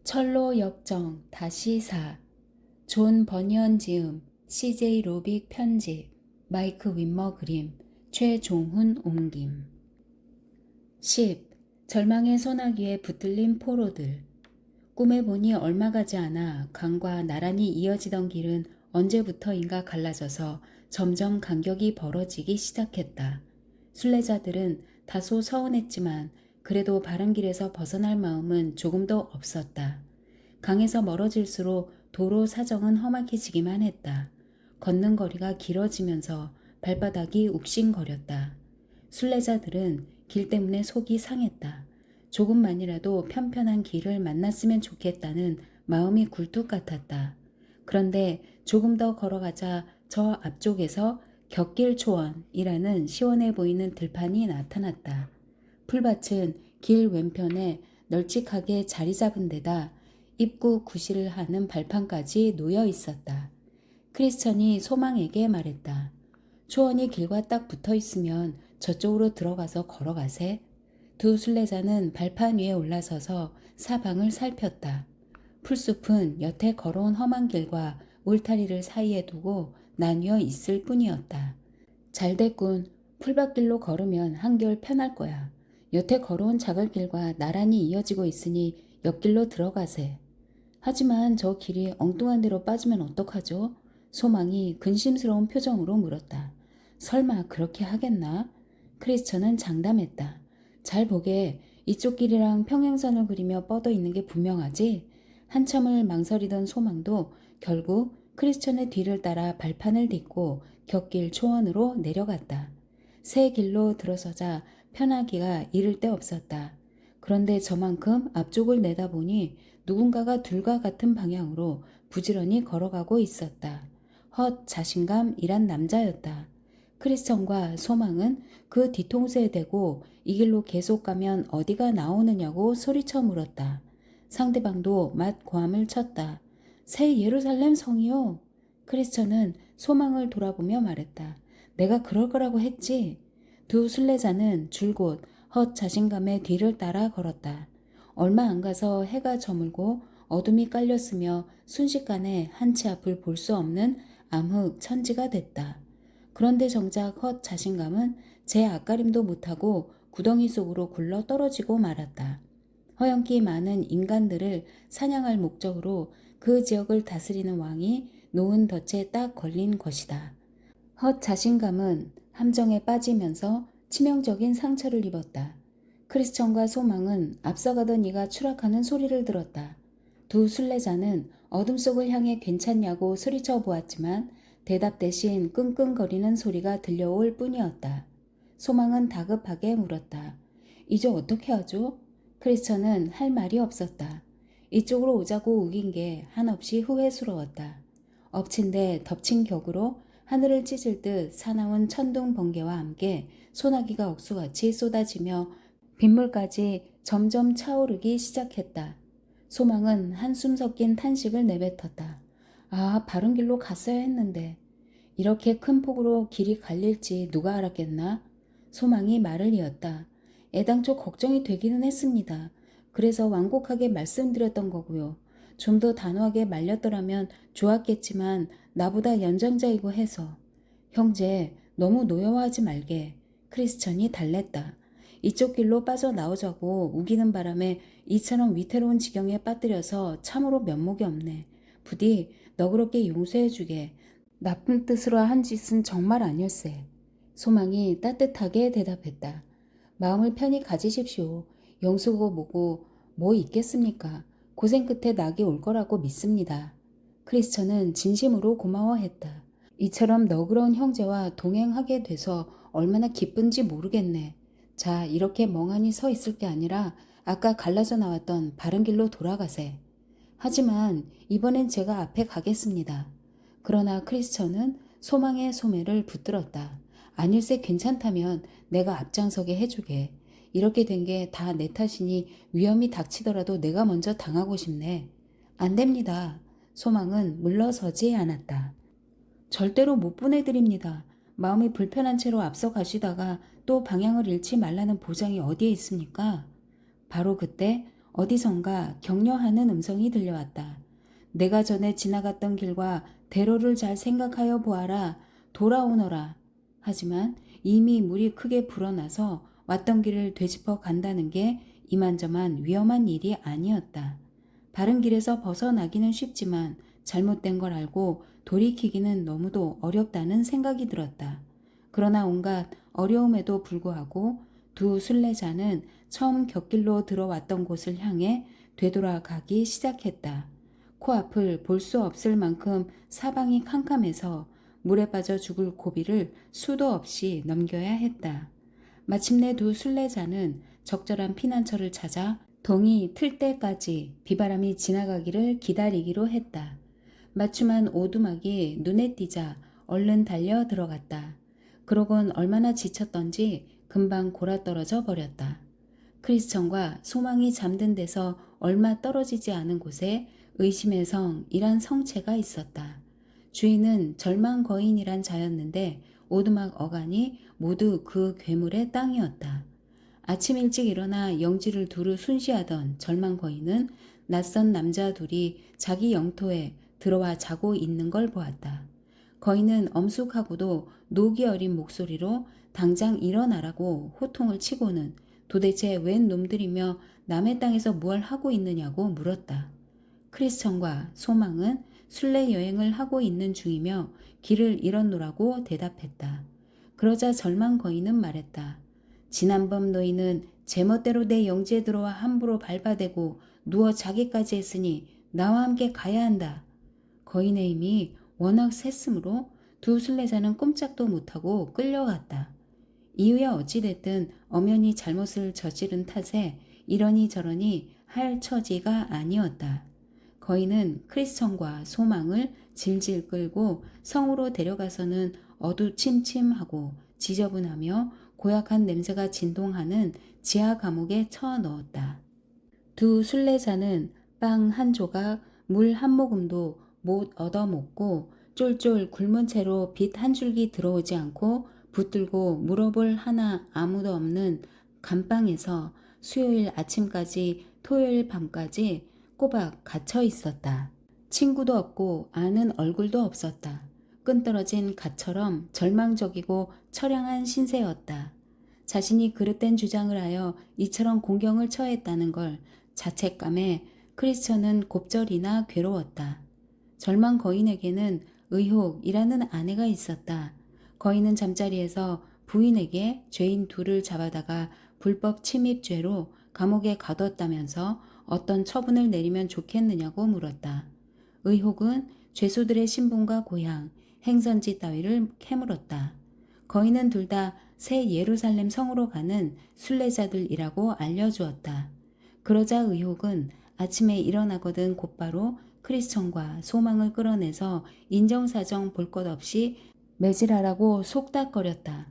철로 역정 다시 사. 존 버니언 지음, CJ 로빅 편집, 마이크 윈머 그림, 최종훈 옮김. 10. 절망의 소나기에 붙들린 포로들. 꿈에 보니 얼마 가지 않아 강과 나란히 이어지던 길은 언제부터인가 갈라져서 점점 간격이 벌어지기 시작했다. 순례자들은 다소 서운했지만 그래도 바른 길에서 벗어날 마음은 조금도 없었다. 강에서 멀어질수록 도로 사정은 험악해지기만 했다. 걷는 거리가 길어지면서 발바닥이 욱신거렸다. 순례자들은 길 때문에 속이 상했다. 조금만이라도 편편한 길을 만났으면 좋겠다는 마음이 굴뚝 같았다. 그런데 조금 더 걸어가자 저 앞쪽에서 격길초원이라는 시원해 보이는 들판이 나타났다. 풀밭은 길 왼편에 널찍하게 자리 잡은 데다 입구 구실을 하는 발판까지 놓여 있었다. 크리스천이 소망에게 말했다. 초원이 길과 딱 붙어 있으면 저쪽으로 들어가서 걸어가세. 두 순례자는 발판 위에 올라서서 사방을 살폈다. 풀숲은 여태 걸어온 험한 길과 울타리를 사이에 두고 나뉘어 있을 뿐이었다. 잘 됐군. 풀밭길로 걸으면 한결 편할 거야. 여태 걸어온 자갈길과 나란히 이어지고 있으니 옆길로 들어가세. 하지만 저 길이 엉뚱한 데로 빠지면 어떡하죠? 소망이 근심스러운 표정으로 물었다. 설마 그렇게 하겠나? 크리스천은 장담했다. 잘 보게, 이쪽 길이랑 평행선을 그리며 뻗어 있는 게 분명하지? 한참을 망설이던 소망도 결국 크리스천의 뒤를 따라 발판을 딛고 곁길 초원으로 내려갔다. 새 길로 들어서자 편하기가 이를 데 없었다. 그런데 저만큼 앞쪽을 내다보니 누군가가 둘과 같은 방향으로 부지런히 걸어가고 있었다. 헛 자신감이란 남자였다. 크리스천과 소망은 그 뒤통수에 대고 이 길로 계속 가면 어디가 나오느냐고 소리쳐 물었다. 상대방도 맛 고함을 쳤다. 새 예루살렘 성이요. 크리스천은 소망을 돌아보며 말했다. 내가 그럴 거라고 했지. 두 순례자는 줄곧 헛 자신감의 뒤를 따라 걸었다. 얼마 안 가서 해가 저물고 어둠이 깔렸으며 순식간에 한 치 앞을 볼 수 없는 암흑 천지가 됐다. 그런데 정작 헛 자신감은 제 앞가림도 못하고 구덩이 속으로 굴러 떨어지고 말았다. 허영기 많은 인간들을 사냥할 목적으로 그 지역을 다스리는 왕이 놓은 덫에 딱 걸린 것이다. 헛 자신감은 함정에 빠지면서 치명적인 상처를 입었다. 크리스천과 소망은 앞서가던 이가 추락하는 소리를 들었다. 두 순례자는 어둠 속을 향해 괜찮냐고 소리쳐 보았지만 대답 대신 끙끙거리는 소리가 들려올 뿐이었다. 소망은 다급하게 물었다. 이제 어떻게 하죠? 크리스천은 할 말이 없었다. 이쪽으로 오자고 우긴 게 한없이 후회스러웠다. 엎친 데 덮친 격으로 하늘을 찢을 듯 사나운 천둥 번개와 함께 소나기가 억수같이 쏟아지며 빗물까지 점점 차오르기 시작했다. 소망은 한숨 섞인 탄식을 내뱉었다. 아, 바른 길로 갔어야 했는데. 이렇게 큰 폭으로 길이 갈릴지 누가 알았겠나? 소망이 말을 이었다. 애당초 걱정이 되기는 했습니다. 그래서 완곡하게 말씀드렸던 거고요. 좀 더 단호하게 말렸더라면 좋았겠지만 나보다 연장자이고 해서. 형제, 너무 노여워하지 말게. 크리스천이 달랬다. 이쪽 길로 빠져나오자고 우기는 바람에 이처럼 위태로운 지경에 빠뜨려서 참으로 면목이 없네. 부디 너그럽게 용서해주게. 나쁜 뜻으로 한 짓은 정말 아니었세. 소망이 따뜻하게 대답했다. 마음을 편히 가지십시오. 영수고 뭐고 뭐 있겠습니까? 고생 끝에 낙이 올 거라고 믿습니다. 크리스천은 진심으로 고마워했다. 이처럼 너그러운 형제와 동행하게 돼서 얼마나 기쁜지 모르겠네. 자, 이렇게 멍하니 서 있을 게 아니라 아까 갈라져 나왔던 바른 길로 돌아가세. 하지만 이번엔 제가 앞에 가겠습니다. 그러나 크리스천은 소망의 소매를 붙들었다. 아닐세 괜찮다면 내가 앞장서게 해주게. 이렇게 된 게 다 내 탓이니 위험이 닥치더라도 내가 먼저 당하고 싶네. 안 됩니다. 소망은 물러서지 않았다. 절대로 못 보내드립니다. 마음이 불편한 채로 앞서 가시다가 또 방향을 잃지 말라는 보장이 어디에 있습니까? 바로 그때 어디선가 격려하는 음성이 들려왔다. 내가 전에 지나갔던 길과 대로를 잘 생각하여 보아라. 돌아오너라. 하지만 이미 물이 크게 불어나서 왔던 길을 되짚어 간다는 게 이만저만 위험한 일이 아니었다. 바른 길에서 벗어나기는 쉽지만 잘못된 걸 알고 돌이키기는 너무도 어렵다는 생각이 들었다. 그러나 온갖 어려움에도 불구하고 두 순례자는 처음 곁길로 들어왔던 곳을 향해 되돌아가기 시작했다. 코앞을 볼 수 없을 만큼 사방이 캄캄해서 물에 빠져 죽을 고비를 수도 없이 넘겨야 했다. 마침내 두 순례자는 적절한 피난처를 찾아 동이 틀 때까지 비바람이 지나가기를 기다리기로 했다. 맞춤한 오두막이 눈에 띄자 얼른 달려 들어갔다. 그러곤 얼마나 지쳤던지 금방 골아떨어져 버렸다. 크리스천과 소망이 잠든 데서 얼마 떨어지지 않은 곳에 의심의 성이란 성체가 있었다. 주인은 절망 거인이란 자였는데 오두막 어간이 모두 그 괴물의 땅이었다. 아침 일찍 일어나 영지를 두루 순시하던 절망 거인은 낯선 남자 둘이 자기 영토에 들어와 자고 있는 걸 보았다. 거인은 엄숙하고도 녹이 어린 목소리로 당장 일어나라고 호통을 치고는 도대체 웬 놈들이며 남의 땅에서 무얼 하고 있느냐고 물었다. 크리스천과 소망은 순례 여행을 하고 있는 중이며 길을 잃었노라고 대답했다. 그러자 절망 거인은 말했다. 지난밤 너희는 제멋대로 내 영지에 들어와 함부로 밟아대고 누워 자기까지 했으니 나와 함께 가야 한다. 거인의 힘이 워낙 셌으므로 두 순례자는 꼼짝도 못하고 끌려갔다. 이유야 어찌됐든 엄연히 잘못을 저지른 탓에 이러니 저러니 할 처지가 아니었다. 거인은 크리스천과 소망을 질질 끌고 성으로 데려가서는 어두침침하고 지저분하며 고약한 냄새가 진동하는 지하 감옥에 쳐 넣었다. 두 순례자는 빵 한 조각, 물 한 모금도 못 얻어먹고 쫄쫄 굶은 채로 빛 한 줄기 들어오지 않고 붙들고 물어볼 하나 아무도 없는 감방에서 수요일 아침까지 토요일 밤까지 꼬박 갇혀 있었다. 친구도 없고 아는 얼굴도 없었다. 끈떨어진 갓처럼 절망적이고 처량한 신세였다. 자신이 그릇된 주장을 하여 이처럼 공경을 처했다는 걸 자책감에 크리스천은 곱절이나 괴로웠다. 절망 거인에게는 의혹이라는 아내가 있었다. 거인은 잠자리에서 부인에게 죄인 둘을 잡아다가 불법 침입죄로 감옥에 가뒀다면서 어떤 처분을 내리면 좋겠느냐고 물었다. 의혹은 죄수들의 신분과 고향, 행선지 따위를 캐물었다. 거인은 둘 다 새 예루살렘 성으로 가는 순례자들이라고 알려주었다. 그러자 의혹은 아침에 일어나거든 곧바로 크리스천과 소망을 끌어내서 인정사정 볼 것 없이 매질하라고 속닥거렸다.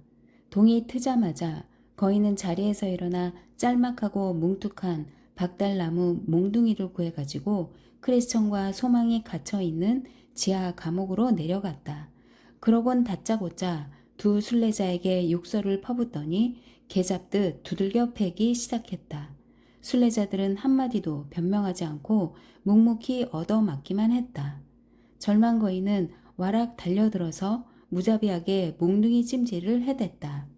동이 트자마자 거인은 자리에서 일어나 짤막하고 뭉툭한 박달나무 몽둥이를 구해가지고 크리스천과 소망이 갇혀있는 지하 감옥으로 내려갔다. 그러곤 다짜고짜 두 순례자에게 욕설을 퍼붓더니 개잡듯 두들겨 패기 시작했다. 순례자들은 한마디도 변명하지 않고 묵묵히 얻어맞기만 했다. 절망 거인은 와락 달려들어서 무자비하게 몽둥이 찜질을 해댔다.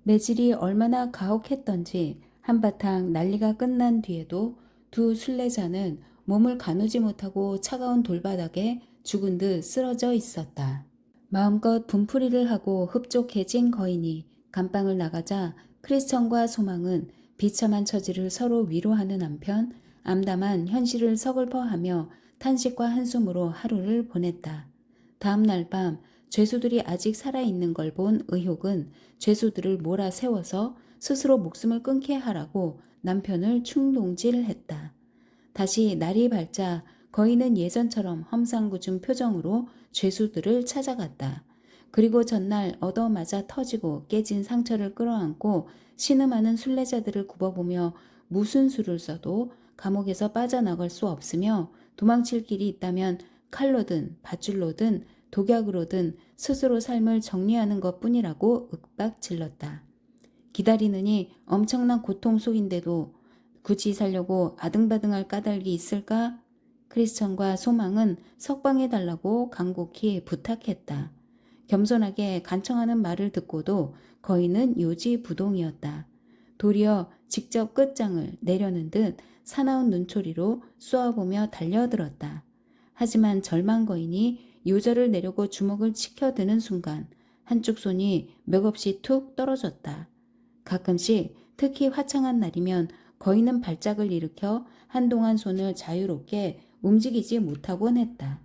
매질이 얼마나 가혹했던지 한바탕 난리가 끝난 뒤에도 두 순례자는 몸을 가누지 못하고 차가운 돌바닥에 죽은 듯 쓰러져 있었다. 마음껏 분풀이를 하고 흡족해진 거인이 감방을 나가자 크리스천과 소망은 비참한 처지를 서로 위로하는 한편 암담한 현실을 서글퍼하며 탄식과 한숨으로 하루를 보냈다. 다음 날 밤 죄수들이 아직 살아있는 걸 본 의혹은 죄수들을 몰아세워서 스스로 목숨을 끊게 하라고 남편을 충동질했다. 다시 날이 밝자 거인은 예전처럼 험상궂은 표정으로 죄수들을 찾아갔다. 그리고 전날 얻어맞아 터지고 깨진 상처를 끌어안고 신음하는 순례자들을 굽어보며 무슨 수를 써도 감옥에서 빠져나갈 수 없으며 도망칠 길이 있다면 칼로든 밧줄로든 독약으로든 스스로 삶을 정리하는 것뿐이라고 윽박질렀다. 기다리느니 엄청난 고통 속인데도 굳이 살려고 아등바등할 까닭이 있을까? 크리스천과 소망은 석방해달라고 간곡히 부탁했다. 겸손하게 간청하는 말을 듣고도 거인은 요지부동이었다. 도리어 직접 끝장을 내려는 듯 사나운 눈초리로 쏘아보며 달려들었다. 하지만 절망 거인이 요절을 내려고 주먹을 치켜드는 순간 한쪽 손이 맥없이 툭 떨어졌다. 가끔씩 특히 화창한 날이면 거인은 발작을 일으켜 한동안 손을 자유롭게 움직이지 못하곤 했다.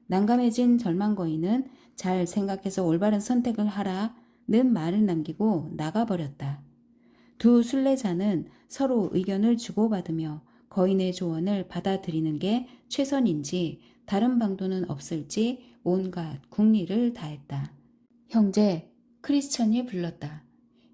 난감해진 절망 거인은 잘 생각해서 올바른 선택을 하라는 말을 남기고 나가버렸다. 두 순례자는 서로 의견을 주고받으며 거인의 조언을 받아들이는 게 최선인지 다른 방도는 없을지 온갖 궁리를 다했다. 형제, 크리스천이 불렀다.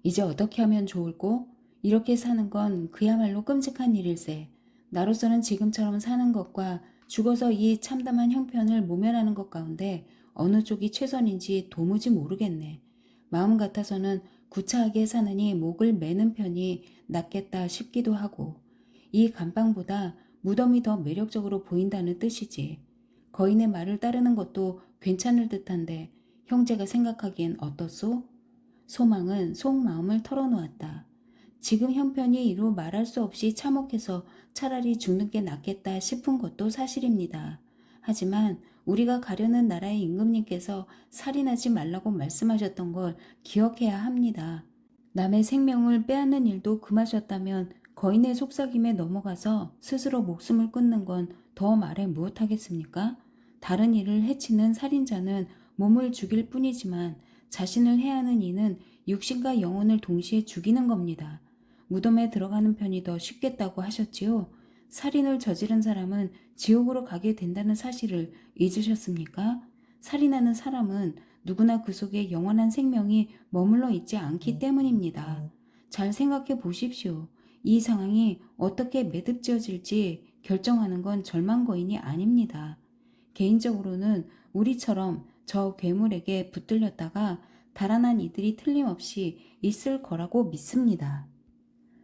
이제 어떻게 하면 좋을꼬? 이렇게 사는 건 그야말로 끔찍한 일일세. 나로서는 지금처럼 사는 것과 죽어서 이 참담한 형편을 모면하는 것 가운데 어느 쪽이 최선인지 도무지 모르겠네. 마음 같아서는 구차하게 사느니 목을 매는 편이 낫겠다 싶기도 하고, 이 감방보다 무덤이 더 매력적으로 보인다는 뜻이지. 거인의 말을 따르는 것도 괜찮을 듯한데 형제가 생각하기엔 어떻소? 소망은 속마음을 털어놓았다. 지금 형편이 이루 말할 수 없이 참혹해서 차라리 죽는 게 낫겠다 싶은 것도 사실입니다. 하지만 우리가 가려는 나라의 임금님께서 살인하지 말라고 말씀하셨던 걸 기억해야 합니다. 남의 생명을 빼앗는 일도 금하셨다면 거인의 속삭임에 넘어가서 스스로 목숨을 끊는 건 더 말해 무엇하겠습니까? 다른 이를 해치는 살인자는 몸을 죽일 뿐이지만 자신을 해하는 이는 육신과 영혼을 동시에 죽이는 겁니다. 무덤에 들어가는 편이 더 쉽겠다고 하셨지요. 살인을 저지른 사람은 지옥으로 가게 된다는 사실을 잊으셨습니까? 살인하는 사람은 누구나 그 속에 영원한 생명이 머물러 있지 않기 때문입니다. 잘 생각해 보십시오. 이 상황이 어떻게 매듭지어질지 결정하는 건 절망거인이 아닙니다. 개인적으로는 우리처럼 저 괴물에게 붙들렸다가 달아난 이들이 틀림없이 있을 거라고 믿습니다.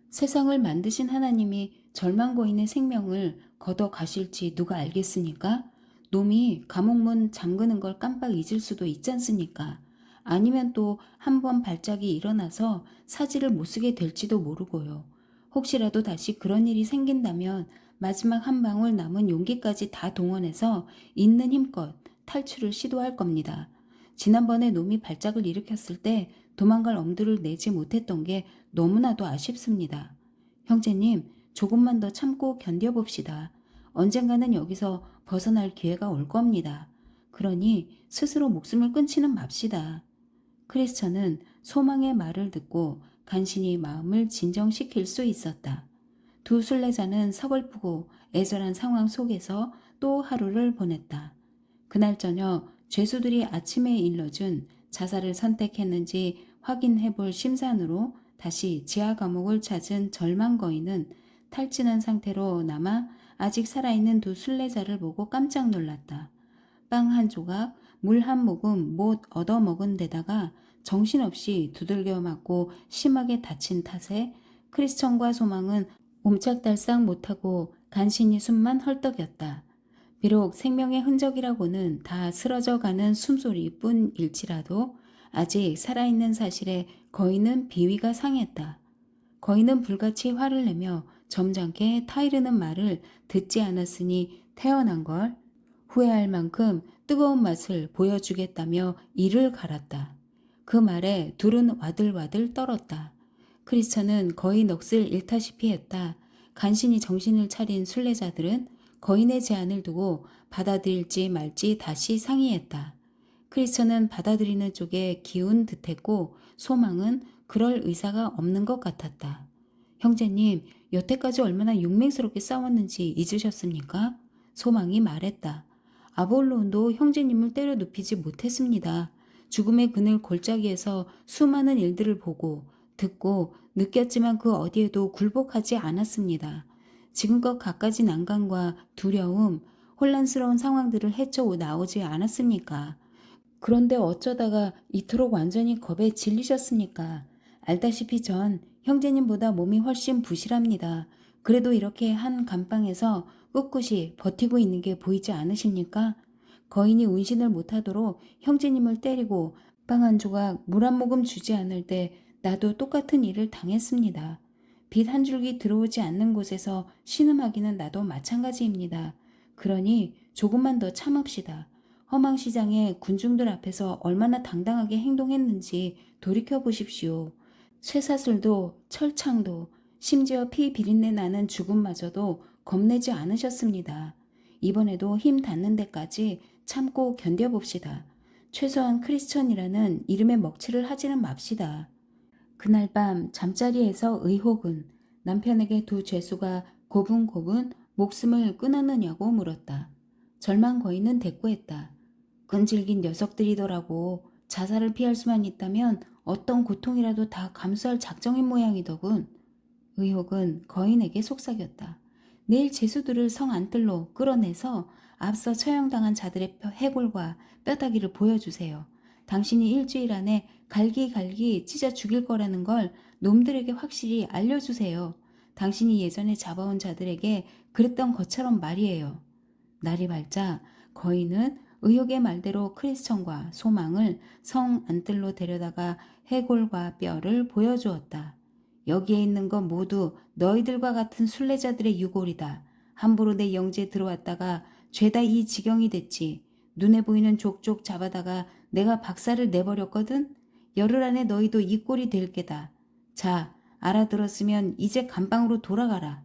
세상을 만드신 하나님이 절망거인의 생명을 걷어 가실지 누가 알겠습니까? 놈이 감옥문 잠그는 걸 깜빡 잊을 수도 있지 않습니까? 아니면 또 한 번 발작이 일어나서 사지를 못 쓰게 될지도 모르고요. 혹시라도 다시 그런 일이 생긴다면 마지막 한 방울 남은 용기까지 다 동원해서 있는 힘껏 탈출을 시도할 겁니다. 지난번에 놈이 발작을 일으켰을 때 도망갈 엄두를 내지 못했던 게 너무나도 아쉽습니다. 형제님, 조금만 더 참고 견뎌봅시다. 언젠가는 여기서 벗어날 기회가 올 겁니다. 그러니 스스로 목숨을 끊지는 맙시다. 크리스천은 소망의 말을 듣고 간신히 마음을 진정시킬 수 있었다. 두 순례자는 서글프고 애절한 상황 속에서 또 하루를 보냈다. 그날 저녁 죄수들이 아침에 일러준 자살을 선택했는지 확인해 볼 심산으로 다시 지하 감옥을 찾은 절망거인은 탈진한 상태로 남아 아직 살아있는 두 순례자를 보고 깜짝 놀랐다. 빵 한 조각, 물 한 모금 못 얻어먹은 데다가 정신없이 두들겨 맞고 심하게 다친 탓에 크리스천과 소망은 옴짝달싹 못하고 간신히 숨만 헐떡였다. 비록 생명의 흔적이라고는 다 쓰러져가는 숨소리뿐 일지라도 아직 살아있는 사실에 거인은 비위가 상했다. 거인은 불같이 화를 내며 점잖게 타이르는 말을 듣지 않았으니 태어난 걸 후회할 만큼 뜨거운 맛을 보여주겠다며 이를 갈았다. 그 말에 둘은 와들와들 떨었다. 크리스천은 거의 넋을 잃다시피 했다. 간신히 정신을 차린 순례자들은 거인의 제안을 두고 받아들일지 말지 다시 상의했다. 크리스천은 받아들이는 쪽에 기운 듯했고 소망은 그럴 의사가 없는 것 같았다. 형제님, 여태까지 얼마나 용맹스럽게 싸웠는지 잊으셨습니까? 소망이 말했다. 아볼론도 형제님을 때려 눕히지 못했습니다. 죽음의 그늘 골짜기에서 수많은 일들을 보고 듣고 느꼈지만 그 어디에도 굴복하지 않았습니다. 지금껏 갖가지 난관과 두려움, 혼란스러운 상황들을 헤쳐 나오지 않았습니까? 그런데 어쩌다가 이토록 완전히 겁에 질리셨습니까? 알다시피 전 형제님보다 몸이 훨씬 부실합니다. 그래도 이렇게 한 감방에서 꿋꿋이 버티고 있는 게 보이지 않으십니까? 거인이 운신을 못하도록 형제님을 때리고 빵 한 조각 물 한 모금 주지 않을 때 나도 똑같은 일을 당했습니다. 빛 한 줄기 들어오지 않는 곳에서 신음하기는 나도 마찬가지입니다. 그러니 조금만 더 참읍시다. 허망시장의 군중들 앞에서 얼마나 당당하게 행동했는지 돌이켜 보십시오. 쇠사슬도 철창도 심지어 피 비린내 나는 죽음마저도 겁내지 않으셨습니다. 이번에도 힘 닿는 데까지 참고 견뎌봅시다. 최소한 크리스천이라는 이름의 먹칠을 하지는 맙시다. 그날 밤 잠자리에서 의혹은 남편에게 두 죄수가 고분고분 목숨을 끊었느냐고 물었다. 절망 거인은 대꾸했다. 끈질긴 녀석들이더라고. 자살을 피할 수만 있다면 어떤 고통이라도 다 감수할 작정인 모양이더군. 의혹은 거인에게 속삭였다. 내일 죄수들을 성 안뜰로 끌어내서 앞서 처형당한 자들의 해골과 뼈다귀를 보여주세요. 당신이 일주일 안에 갈기갈기 찢어 죽일 거라는 걸 놈들에게 확실히 알려주세요. 당신이 예전에 잡아온 자들에게 그랬던 것처럼 말이에요. 날이 밝자 거인은 의혹의 말대로 크리스천과 소망을 성 안뜰로 데려다가 해골과 뼈를 보여주었다. 여기에 있는 건 모두 너희들과 같은 순례자들의 유골이다. 함부로 내 영지에 들어왔다가 죄다 이 지경이 됐지. 눈에 보이는 족족 잡아다가 내가 박살을 내버렸거든. 열흘 안에 너희도 이 꼴이 될 게다. 자, 알아들었으면 이제 감방으로 돌아가라.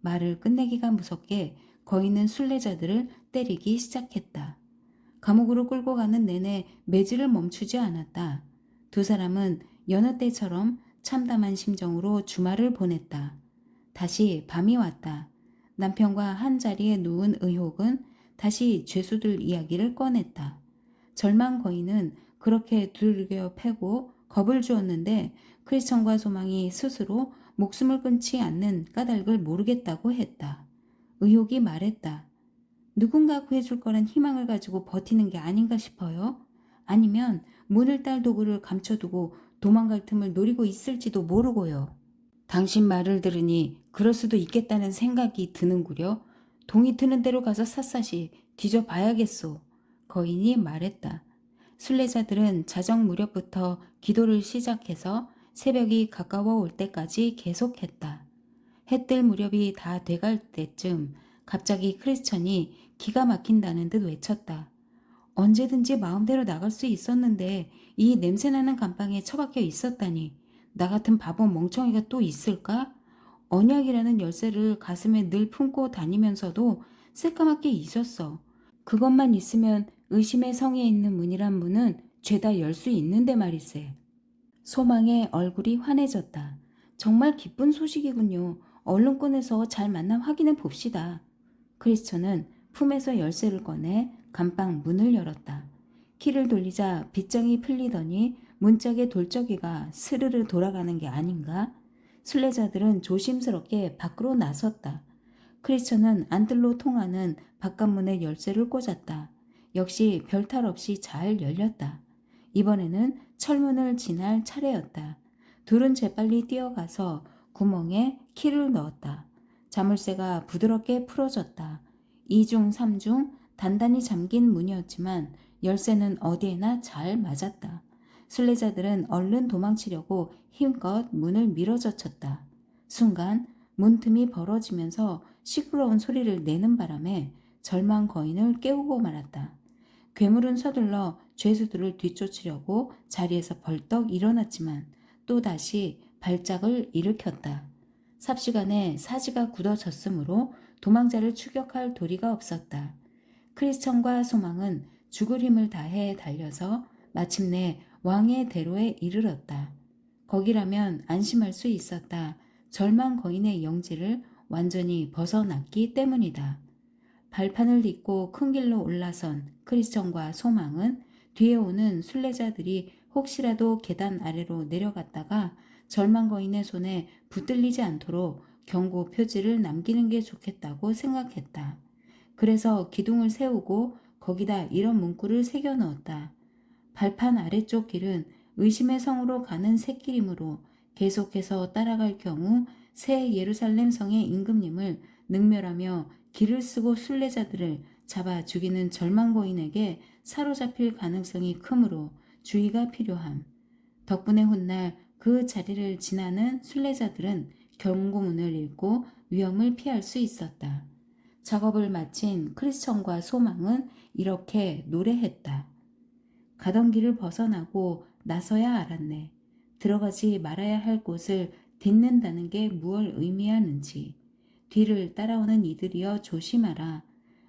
말을 끝내기가 무섭게 거인은 순례자들을 때리기 시작했다. 감옥으로 끌고 가는 내내 매질을 멈추지 않았다. 두 사람은 여느 때처럼 참담한 심정으로 주말을 보냈다. 다시 밤이 왔다. 남편과 한 자리에 누운 의혹은 다시 죄수들 이야기를 꺼냈다. 절망 거인은 그렇게 두들겨 패고 겁을 주었는데 크리스천과 소망이 스스로 목숨을 끊지 않는 까닭을 모르겠다고 했다. 의혹이 말했다. 누군가 구해줄 거란 희망을 가지고 버티는 게 아닌가 싶어요. 아니면 문을 딸 도구를 감춰두고 도망갈 틈을 노리고 있을지도 모르고요. 당신 말을 들으니 그럴 수도 있겠다는 생각이 드는구려. 동이 드는 대로 가서 샅샅이 뒤져봐야겠소. 거인이 말했다. 순례자들은 자정 무렵부터 기도를 시작해서 새벽이 가까워 올 때까지 계속했다. 해 뜰 무렵이 다 돼갈 때쯤 갑자기 크리스천이 기가 막힌다는 듯 외쳤다. 언제든지 마음대로 나갈 수 있었는데 이 냄새나는 감방에 처박혀 있었다니. 나 같은 바보 멍청이가 또 있을까? 언약이라는 열쇠를 가슴에 늘 품고 다니면서도 새까맣게 잊었어. 그것만 있으면 의심의 성에 있는 문이란 문은 죄다 열 수 있는데 말이세. 소망의 얼굴이 환해졌다. 정말 기쁜 소식이군요. 얼른 꺼내서 잘 만나 확인해 봅시다. 크리스천은 품에서 열쇠를 꺼내 감방 문을 열었다. 키를 돌리자 빗장이 풀리더니 문짝의 돌적이가 스르르 돌아가는 게 아닌가? 순례자들은 조심스럽게 밖으로 나섰다. 크리스천은 안뜰로 통하는 바깥문에 열쇠를 꽂았다. 역시 별탈 없이 잘 열렸다. 이번에는 철문을 지날 차례였다. 둘은 재빨리 뛰어가서 구멍에 키를 넣었다. 자물쇠가 부드럽게 풀어졌다. 2중 3중 단단히 잠긴 문이었지만 열쇠는 어디에나 잘 맞았다. 순례자들은 얼른 도망치려고 힘껏 문을 밀어젖혔다. 순간 문틈이 벌어지면서 시끄러운 소리를 내는 바람에 절망 거인을 깨우고 말았다. 괴물은 서둘러 죄수들을 뒤쫓으려고 자리에서 벌떡 일어났지만 또다시 발작을 일으켰다. 삽시간에 사지가 굳어졌으므로 도망자를 추격할 도리가 없었다. 크리스천과 소망은 죽을 힘을 다해 달려서 마침내 왕의 대로에 이르렀다. 거기라면 안심할 수 있었다. 절망 거인의 영지를 완전히 벗어났기 때문이다. 발판을 딛고 큰 길로 올라선 크리스천과 소망은 뒤에 오는 순례자들이 혹시라도 계단 아래로 내려갔다가 절망 거인의 손에 붙들리지 않도록 경고 표지를 남기는 게 좋겠다고 생각했다. 그래서 기둥을 세우고 거기다 이런 문구를 새겨 넣었다. 발판 아래쪽 길은 의심의 성으로 가는 샛길이므로 계속해서 따라갈 경우 새 예루살렘 성의 임금님을 능멸하며 길을 쓰고 순례자들을 잡아 죽이는 절망거인에게 사로잡힐 가능성이 크므로 주의가 필요함. 덕분에 훗날 그 자리를 지나는 순례자들은 경고문을 읽고 위험을 피할 수 있었다. 작업을 마친 크리스천과 소망은 이렇게 노래했다. 가던 길을 벗어나고 나서야 알았네. 들어가지 말아야 할 곳을 딛는다는 게 무얼 의미하는지. 뒤를 따라오는 이들이여 조심하라.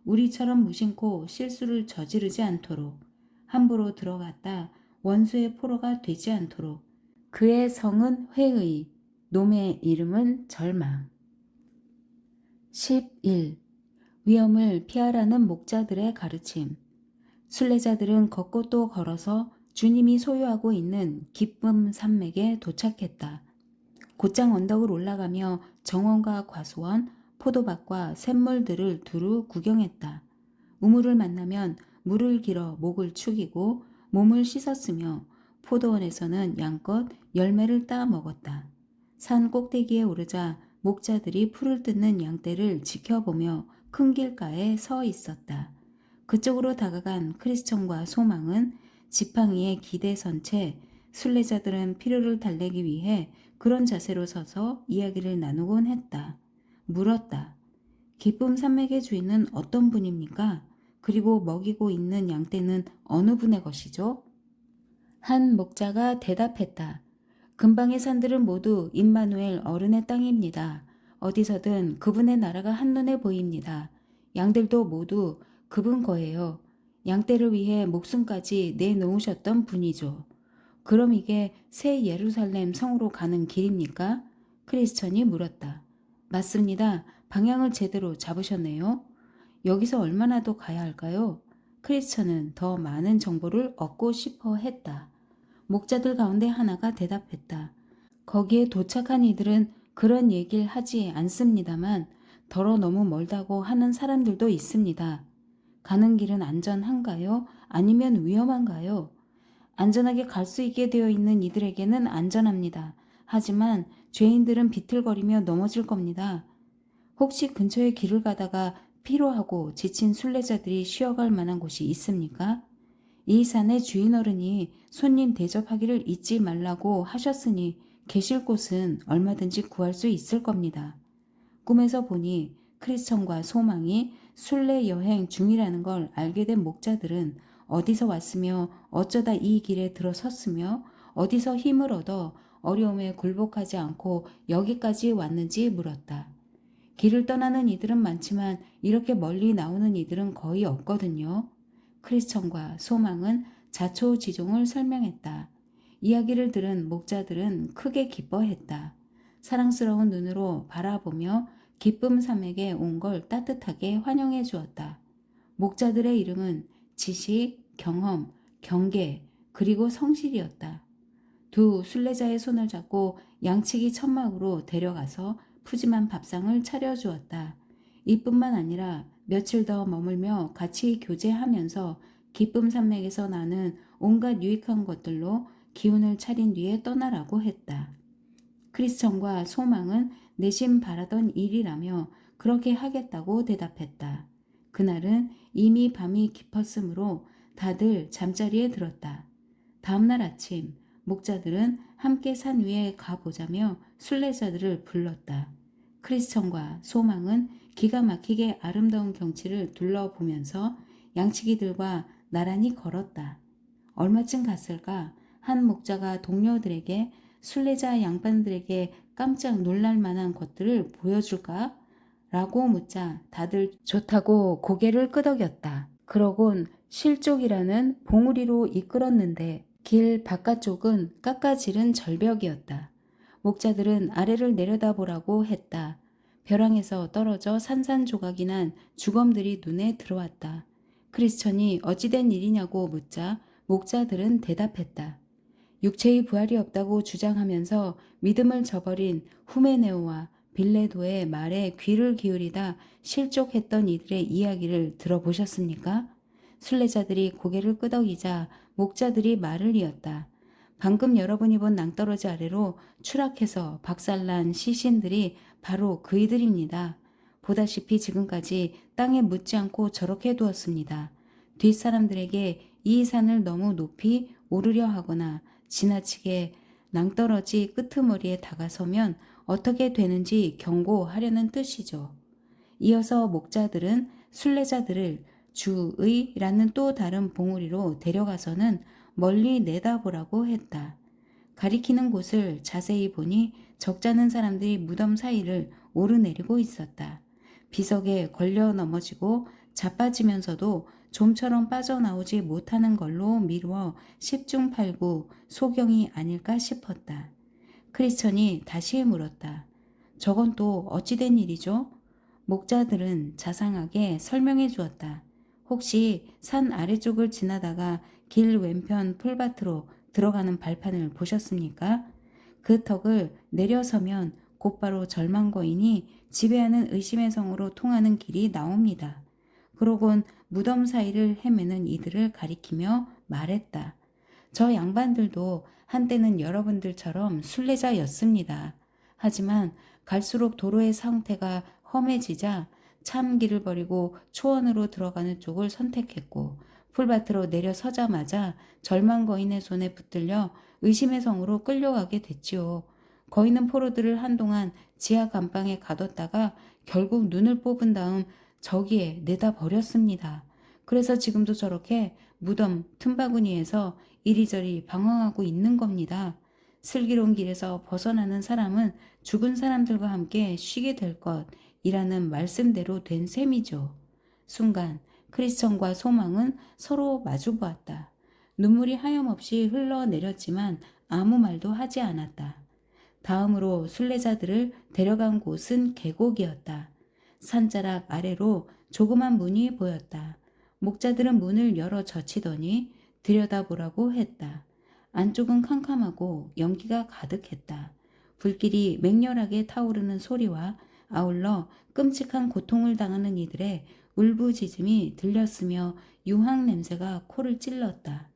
우리처럼 무심코 실수를 저지르지 않도록. 함부로 들어갔다 원수의 포로가 되지 않도록. 그의 성은 회의, 놈의 이름은 절망. 11. 위험을 피하라는 목자들의 가르침. 순례자들은 걷고 또 걸어서 주님이 소유하고 있는 기쁨 산맥에 도착했다. 곧장 언덕을 올라가며 정원과 과수원, 포도밭과 샘물들을 두루 구경했다. 우물을 만나면 물을 길어 목을 축이고 몸을 씻었으며 포도원에서는 양껏 열매를 따 먹었다. 산 꼭대기에 오르자 목자들이 풀을 뜯는 양떼를 지켜보며 큰 길가에 서 있었다. 그쪽으로 다가간 크리스천과 소망은 지팡이에 기대선 채 순례자들은 피로를 달래기 위해 그런 자세로 서서 이야기를 나누곤 했다. 물었다. 기쁨 산맥의 주인은 어떤 분입니까? 그리고 먹이고 있는 양떼는 어느 분의 것이죠? 한 목자가 대답했다. 근방의 산들은 모두 임마누엘 어른의 땅입니다. 어디서든 그분의 나라가 한눈에 보입니다. 양들도 모두 그분 거예요. 양떼를 위해 목숨까지 내놓으셨던 분이죠. 그럼 이게 새 예루살렘 성으로 가는 길입니까? 크리스천이 물었다. 맞습니다. 방향을 제대로 잡으셨네요. 여기서 얼마나 더 가야 할까요? 크리스천은 더 많은 정보를 얻고 싶어 했다. 목자들 가운데 하나가 대답했다. 거기에 도착한 이들은 그런 얘기를 하지 않습니다만 더러 너무 멀다고 하는 사람들도 있습니다. 가는 길은 안전한가요? 아니면 위험한가요? 안전하게 갈 수 있게 되어 있는 이들에게는 안전합니다. 하지만 죄인들은 비틀거리며 넘어질 겁니다. 혹시 근처에 길을 가다가 피로하고 지친 순례자들이 쉬어갈 만한 곳이 있습니까? 이 산의 주인 어른이 손님 대접하기를 잊지 말라고 하셨으니 계실 곳은 얼마든지 구할 수 있을 겁니다. 꿈에서 보니 크리스천과 소망이 순례 여행 중이라는 걸 알게 된 목자들은 어디서 왔으며 어쩌다 이 길에 들어섰으며 어디서 힘을 얻어 어려움에 굴복하지 않고 여기까지 왔는지 물었다. 길을 떠나는 이들은 많지만 이렇게 멀리 나오는 이들은 거의 없거든요. 크리스천과 소망은 자초지종을 설명했다. 이야기를 들은 목자들은 크게 기뻐했다. 사랑스러운 눈으로 바라보며 기쁨 산맥에 온 걸 따뜻하게 환영해 주었다. 목자들의 이름은 지식, 경험, 경계, 그리고 성실이었다. 두 순례자의 손을 잡고 양치기 천막으로 데려가서 푸짐한 밥상을 차려주었다. 이뿐만 아니라 며칠 더 머물며 같이 교제하면서 기쁨 산맥에서 나는 온갖 유익한 것들로 기운을 차린 뒤에 떠나라고 했다. 크리스천과 소망은 내심 바라던 일이라며 그렇게 하겠다고 대답했다. 그날은 이미 밤이 깊었으므로 다들 잠자리에 들었다. 다음날 아침 목자들은 함께 산 위에 가보자며 순례자들을 불렀다. 크리스천과 소망은 기가 막히게 아름다운 경치를 둘러보면서 양치기들과 나란히 걸었다. 얼마쯤 갔을까? 한 목자가 동료들에게 순례자 양반들에게 깜짝 놀랄 만한 것들을 보여줄까? 라고 묻자 다들 좋다고 고개를 끄덕였다. 그러곤 실족이라는 봉우리로 이끌었는데 길 바깥쪽은 깎아지른 절벽이었다. 목자들은 아래를 내려다보라고 했다. 벼랑에서 떨어져 산산조각이 난 주검들이 눈에 들어왔다. 크리스천이 어찌된 일이냐고 묻자 목자들은 대답했다. 육체의 부활이 없다고 주장하면서 믿음을 저버린 후메네오와 빌레도의 말에 귀를 기울이다 실족했던 이들의 이야기를 들어보셨습니까? 순례자들이 고개를 끄덕이자 목자들이 말을 이었다. 방금 여러분이 본 낭떠러지 아래로 추락해서 박살난 시신들이 바로 그이들입니다. 보다시피 지금까지 땅에 묻지 않고 저렇게 두었습니다. 뒷사람들에게 이 산을 너무 높이 오르려 하거나 지나치게 낭떠러지 끄트머리에 다가서면 어떻게 되는지 경고하려는 뜻이죠. 이어서 목자들은 순례자들을 주의라는 또 다른 봉우리로 데려가서는 멀리 내다보라고 했다. 가리키는 곳을 자세히 보니 적잖은 사람들이 무덤 사이를 오르내리고 있었다. 비석에 걸려 넘어지고 자빠지면서도 좀처럼 빠져나오지 못하는 걸로 미루어 10중 8구 소경이 아닐까 싶었다. 크리스천이 다시 물었다. 저건 또 어찌된 일이죠? 목자들은 자상하게 설명해 주었다. 혹시 산 아래쪽을 지나다가 길 왼편 풀밭으로 들어가는 발판을 보셨습니까? 그 턱을 내려서면 곧바로 절망거인이 지배하는 의심의 성으로 통하는 길이 나옵니다. 그러곤 무덤 사이를 헤매는 이들을 가리키며 말했다. 저 양반들도 한때는 여러분들처럼 순례자였습니다. 하지만 갈수록 도로의 상태가 험해지자 참 길을 버리고 초원으로 들어가는 쪽을 선택했고 풀밭으로 내려서자마자 절망 거인의 손에 붙들려 의심의 성으로 끌려가게 됐지요. 거인은 포로들을 한동안 지하 감방에 가뒀다가 결국 눈을 뽑은 다음 저기에 내다 버렸습니다. 그래서 지금도 저렇게 무덤 틈바구니에서 이리저리 방황하고 있는 겁니다. 슬기로운 길에서 벗어나는 사람은 죽은 사람들과 함께 쉬게 될 것이라는 말씀대로 된 셈이죠. 순간 크리스천과 소망은 서로 마주보았다. 눈물이 하염없이 흘러내렸지만 아무 말도 하지 않았다. 다음으로 순례자들을 데려간 곳은 계곡이었다. 산자락 아래로 조그만 문이 보였다. 목자들은 문을 열어 젖히더니 들여다보라고 했다. 안쪽은 캄캄하고 연기가 가득했다. 불길이 맹렬하게 타오르는 소리와 아울러 끔찍한 고통을 당하는 이들의 울부짖음이 들렸으며 유황 냄새가 코를 찔렀다.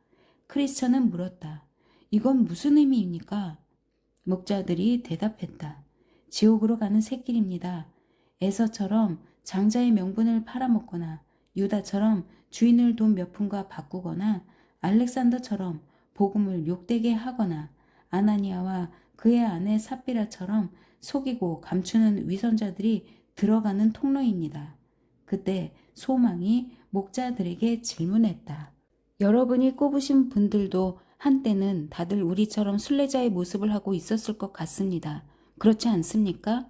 크리스천은 물었다. 이건 무슨 의미입니까? 목자들이 대답했다. 지옥으로 가는 샛길입니다. 에서처럼 장자의 명분을 팔아먹거나 유다처럼 주인을 돈 몇 푼과 바꾸거나 알렉산더처럼 복음을 욕되게 하거나 아나니아와 그의 아내 삽비라처럼 속이고 감추는 위선자들이 들어가는 통로입니다. 그때 소망이 목자들에게 질문했다. 여러분이 꼽으신 분들도 한때는 다들 우리처럼 순례자의 모습을 하고 있었을 것 같습니다. 그렇지 않습니까?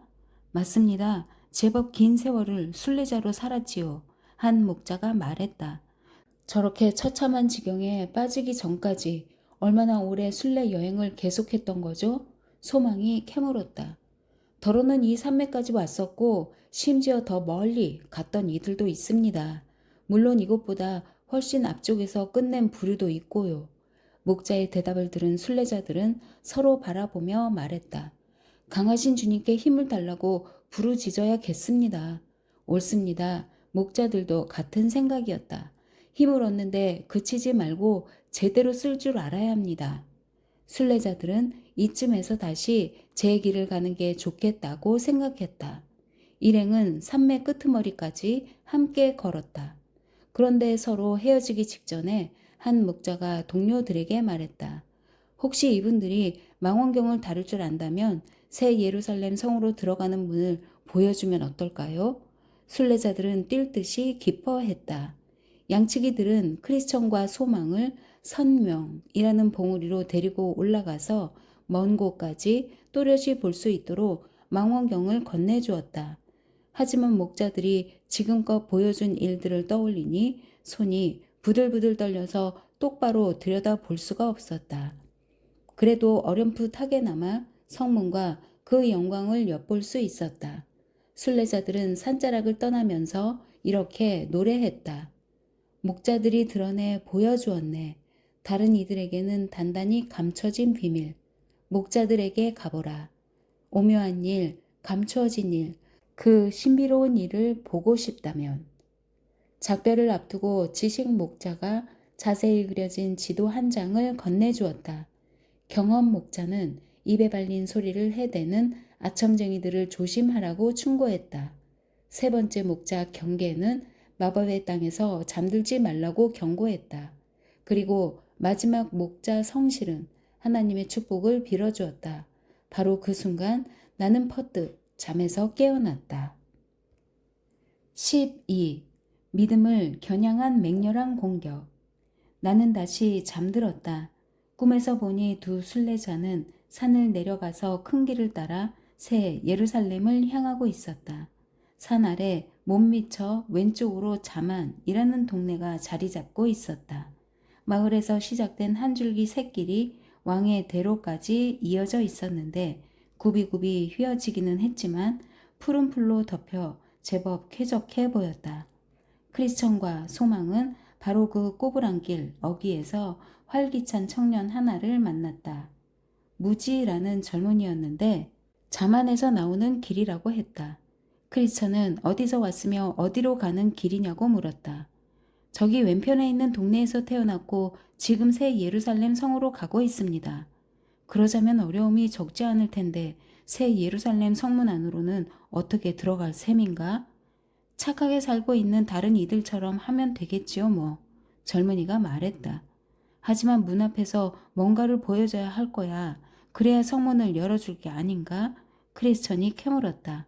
맞습니다. 제법 긴 세월을 순례자로 살았지요. 한 목자가 말했다. 저렇게 처참한 지경에 빠지기 전까지 얼마나 오래 순례 여행을 계속했던 거죠? 소망이 캐물었다. 더러는 이 산맥까지 왔었고 심지어 더 멀리 갔던 이들도 있습니다. 물론 이것보다 훨씬 앞쪽에서 끝낸 부류도 있고요. 목자의 대답을 들은 순례자들은 서로 바라보며 말했다. 강하신 주님께 힘을 달라고 부르짖어야겠습니다. 옳습니다. 목자들도 같은 생각이었다. 힘을 얻는데 그치지 말고 제대로 쓸 줄 알아야 합니다. 순례자들은 이쯤에서 다시 제 길을 가는 게 좋겠다고 생각했다. 일행은 산맥 끄트머리까지 함께 걸었다. 그런데 서로 헤어지기 직전에 한 목자가 동료들에게 말했다. 혹시 이분들이 망원경을 다룰 줄 안다면 새 예루살렘 성으로 들어가는 문을 보여주면 어떨까요? 순례자들은 뛸 듯이 기뻐했다. 양치기들은 크리스천과 소망을 선명이라는 봉우리로 데리고 올라가서 먼 곳까지 또렷이 볼 수 있도록 망원경을 건네주었다. 하지만 목자들이 지금껏 보여준 일들을 떠올리니 손이 부들부들 떨려서 똑바로 들여다볼 수가 없었다. 그래도 어렴풋하게나마 성문과 그 영광을 엿볼 수 있었다. 순례자들은 산자락을 떠나면서 이렇게 노래했다. 목자들이 드러내 보여주었네. 다른 이들에게는 단단히 감춰진 비밀. 목자들에게 가보라. 오묘한 일, 감추어진 일, 그 신비로운 일을 보고 싶다면. 작별을 앞두고 지식 목자가 자세히 그려진 지도 한 장을 건네주었다. 경험 목자는 입에 발린 소리를 해대는 아첨쟁이들을 조심하라고 충고했다. 세 번째 목자 경계는 마법의 땅에서 잠들지 말라고 경고했다. 그리고 마지막 목자 성실은 하나님의 축복을 빌어주었다. 바로 그 순간 나는 퍼뜩 잠에서 깨어났다. 12. 믿음을 겨냥한 맹렬한 공격. 나는 다시 잠들었다. 꿈에서 보니 두 순례자는 산을 내려가서 큰 길을 따라 새 예루살렘을 향하고 있었다. 산 아래 못 미쳐 왼쪽으로 자만이라는 동네가 자리 잡고 있었다. 마을에서 시작된 한 줄기 샛길이 왕의 대로까지 이어져 있었는데 굽이굽이 휘어지기는 했지만 푸른 풀로 덮여 제법 쾌적해 보였다. 크리스천과 소망은 바로 그 꼬부랑길 어귀에서 활기찬 청년 하나를 만났다. 무지라는 젊은이였는데 자만에서 나오는 길이라고 했다. 크리스천은 어디서 왔으며 어디로 가는 길이냐고 물었다. 저기 왼편에 있는 동네에서 태어났고 지금 새 예루살렘 성으로 가고 있습니다. 그러자면 어려움이 적지 않을 텐데 새 예루살렘 성문 안으로는 어떻게 들어갈 셈인가? 착하게 살고 있는 다른 이들처럼 하면 되겠지요 뭐. 젊은이가 말했다. 하지만 문 앞에서 뭔가를 보여줘야 할 거야. 그래야 성문을 열어줄 게 아닌가? 크리스천이 캐물었다.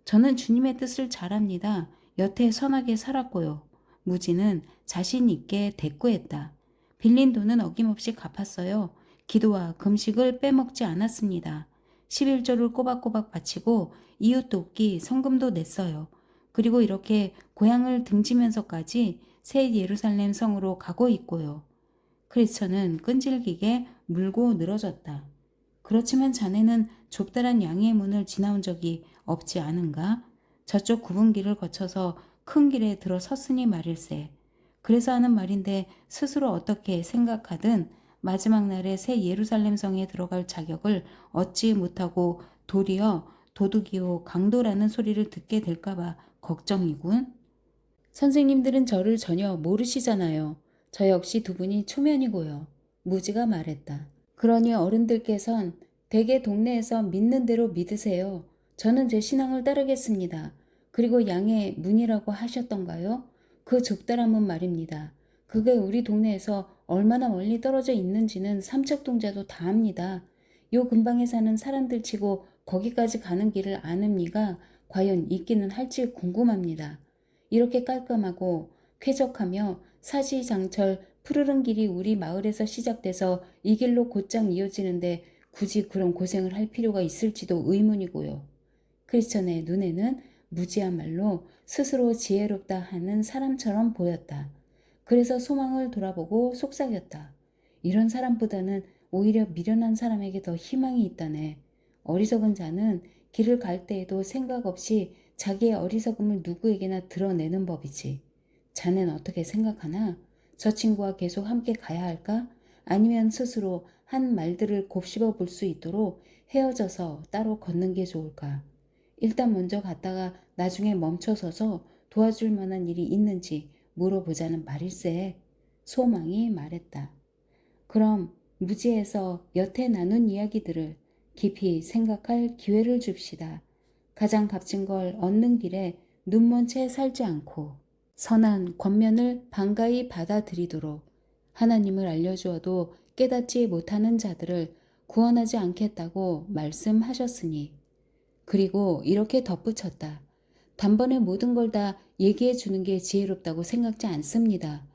저는 주님의 뜻을 잘합니다. 여태 선하게 살았고요. 무지는 자신 있게 대꾸했다. 빌린 돈은 어김없이 갚았어요. 기도와 금식을 빼먹지 않았습니다. 11조를 꼬박꼬박 바치고 이웃 돕기 성금도 냈어요. 그리고 이렇게 고향을 등지면서까지 새 예루살렘 성으로 가고 있고요. 크리스천은 끈질기게 물고 늘어졌다. 그렇지만 자네는 좁다란 양의 문을 지나온 적이 없지 않은가? 저쪽 굽은 길을 거쳐서 큰 길에 들어섰으니 말일세. 그래서 하는 말인데 스스로 어떻게 생각하든 마지막 날에 새 예루살렘 성에 들어갈 자격을 얻지 못하고 도리어 도둑이요 강도라는 소리를 듣게 될까봐 걱정이군. 선생님들은 저를 전혀 모르시잖아요. 저 역시 두 분이 초면이고요. 무지가 말했다. 그러니 어른들께선 대개 동네에서 믿는 대로 믿으세요. 저는 제 신앙을 따르겠습니다. 그리고 양의 문이라고 하셨던가요? 그 좁다란 문 말입니다. 그게 우리 동네에서 얼마나 멀리 떨어져 있는지는 삼척동자도 다 압니다. 요 근방에 사는 사람들 치고 거기까지 가는 길을 아는 이가 과연 있기는 할지 궁금합니다. 이렇게 깔끔하고 쾌적하며 사시장철 푸르른 길이 우리 마을에서 시작돼서 이 길로 곧장 이어지는데 굳이 그런 고생을 할 필요가 있을지도 의문이고요. 크리스천의 눈에는 무지야말로 스스로 지혜롭다 하는 사람처럼 보였다. 그래서 소망을 돌아보고 속삭였다. 이런 사람보다는 오히려 미련한 사람에게 더 희망이 있다네. 어리석은 자는 길을 갈 때에도 생각 없이 자기의 어리석음을 누구에게나 드러내는 법이지. 자넨 어떻게 생각하나? 저 친구와 계속 함께 가야 할까? 아니면 스스로 한 말들을 곱씹어 볼 수 있도록 헤어져서 따로 걷는 게 좋을까? 일단 먼저 갔다가 나중에 멈춰서서 도와줄 만한 일이 있는지 물어보자는 말일세. 소망이 말했다. 그럼 무지에서 여태 나눈 이야기들을 깊이 생각할 기회를 줍시다. 가장 값진 걸 얻는 길에 눈먼 채 살지 않고 선한 권면을 반가이 받아들이도록 하나님을 알려주어도 깨닫지 못하는 자들을 구원하지 않겠다고 말씀하셨으니 그리고 이렇게 덧붙였다. 단번에 모든 걸 다 얘기해 주는 게 지혜롭다고 생각지 않습니다.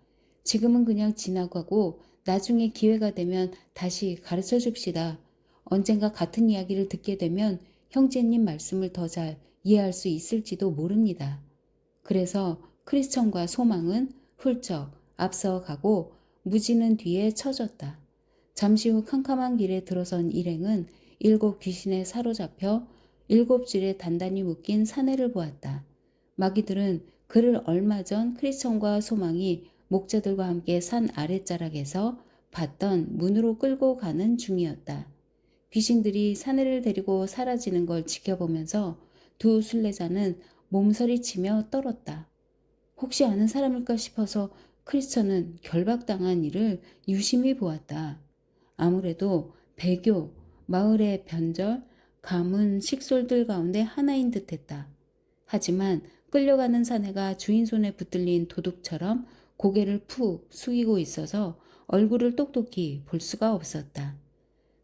지금은 그냥 지나가고 나중에 기회가 되면 다시 가르쳐 줍시다. 언젠가 같은 이야기를 듣게 되면 형제님 말씀을 더 잘 이해할 수 있을지도 모릅니다. 그래서 크리스천과 소망은 훌쩍 앞서가고 무지는 뒤에 처졌다. 잠시 후 캄캄한 길에 들어선 일행은 7 귀신에 사로잡혀 7 줄에 단단히 묶인 사내를 보았다. 마귀들은 그를 얼마 전 크리스천과 소망이 목자들과 함께 산 아랫자락에서 봤던 문으로 끌고 가는 중이었다. 귀신들이 사내를 데리고 사라지는 걸 지켜보면서 두 순례자는 몸서리치며 떨었다. 혹시 아는 사람일까 싶어서 크리스천은 결박당한 이를 유심히 보았다. 아무래도 배교, 마을의 변절, 가문, 식솔들 가운데 하나인 듯했다. 하지만 끌려가는 사내가 주인 손에 붙들린 도둑처럼 고개를 푹 숙이고 있어서 얼굴을 똑똑히 볼 수가 없었다.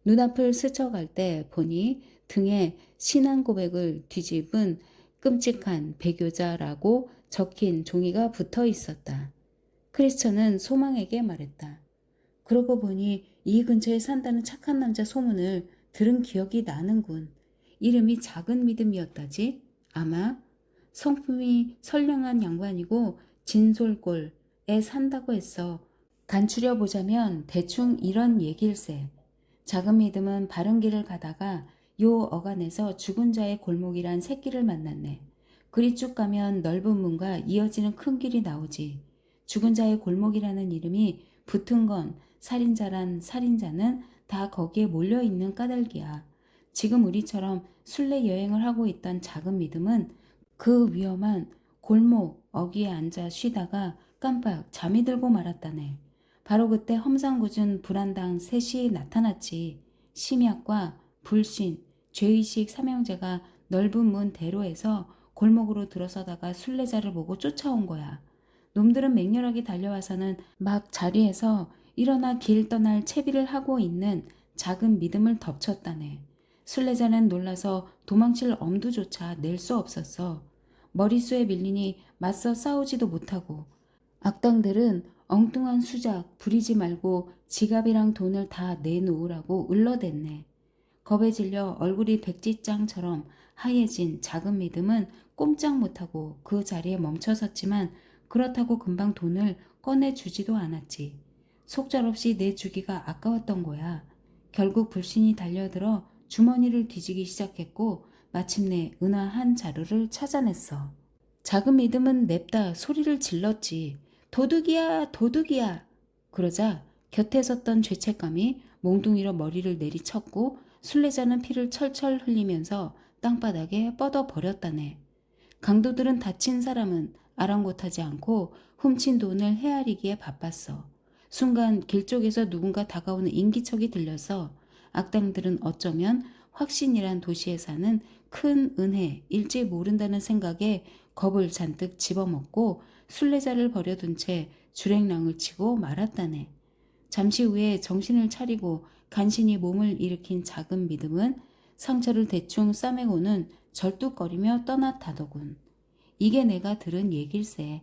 눈앞을 스쳐갈 때 보니 등에 신앙 고백을 뒤집은 끔찍한 배교자라고 적힌 종이가 붙어 있었다. 크리스천은 소망에게 말했다. 그러고 보니 이 근처에 산다는 착한 남자 소문을 들은 기억이 나는군. 이름이 작은 믿음이었다지? 아마 성품이 선량한 양반이고 진솔골에 산다고 했어. 간추려 보자면 대충 이런 얘길세. 작은 믿음은 바른 길을 가다가 요 어간에서 죽은 자의 골목이란 새길을 만났네. 그리 쭉 가면 넓은 문과 이어지는 큰 길이 나오지. 죽은 자의 골목이라는 이름이 붙은 건 살인자란 살인자는 다 거기에 몰려있는 까닭이야. 지금 우리처럼 순례 여행을 하고 있던 작은 믿음은 그 위험한 골목 어귀에 앉아 쉬다가 깜빡 잠이 들고 말았다네. 바로 그때 험상궂은 불안당 셋이 나타났지. 심약과 불신, 죄의식 삼형제가 넓은 문 대로에서 골목으로 들어서다가 순례자를 보고 쫓아온 거야. 놈들은 맹렬하게 달려와서는 막 자리에서 일어나 길 떠날 채비를 하고 있는 작은 믿음을 덮쳤다네. 순례자는 놀라서 도망칠 엄두조차 낼 수 없었어. 머릿수에 밀리니 맞서 싸우지도 못하고. 악당들은 엉뚱한 수작 부리지 말고 지갑이랑 돈을 다 내놓으라고 울러댔네. 겁에 질려 얼굴이 백지장처럼 하얘진 작은 믿음은 꼼짝 못하고 그 자리에 멈춰섰지만 그렇다고 금방 돈을 꺼내주지도 않았지. 속절없이 내주기가 아까웠던 거야. 결국 불신이 달려들어 주머니를 뒤지기 시작했고 마침내 은화 한 자루를 찾아냈어. 작은 믿음은 냅다 소리를 질렀지. 도둑이야, 도둑이야. 그러자 곁에 섰던 죄책감이 몽둥이로 머리를 내리쳤고 순례자는 피를 철철 흘리면서 땅바닥에 뻗어버렸다네. 강도들은 다친 사람은 아랑곳하지 않고 훔친 돈을 헤아리기에 바빴어. 순간 길 쪽에서 누군가 다가오는 인기척이 들려서 악당들은 어쩌면 확신이란 도시에 사는 큰 은혜일지 모른다는 생각에 겁을 잔뜩 집어먹고 순례자를 버려둔 채 주랭랑을 치고 말았다네. 잠시 후에 정신을 차리고 간신히 몸을 일으킨 작은 믿음은 상처를 대충 싸매고는 절뚝거리며 떠났다더군. 이게 내가 들은 얘길세.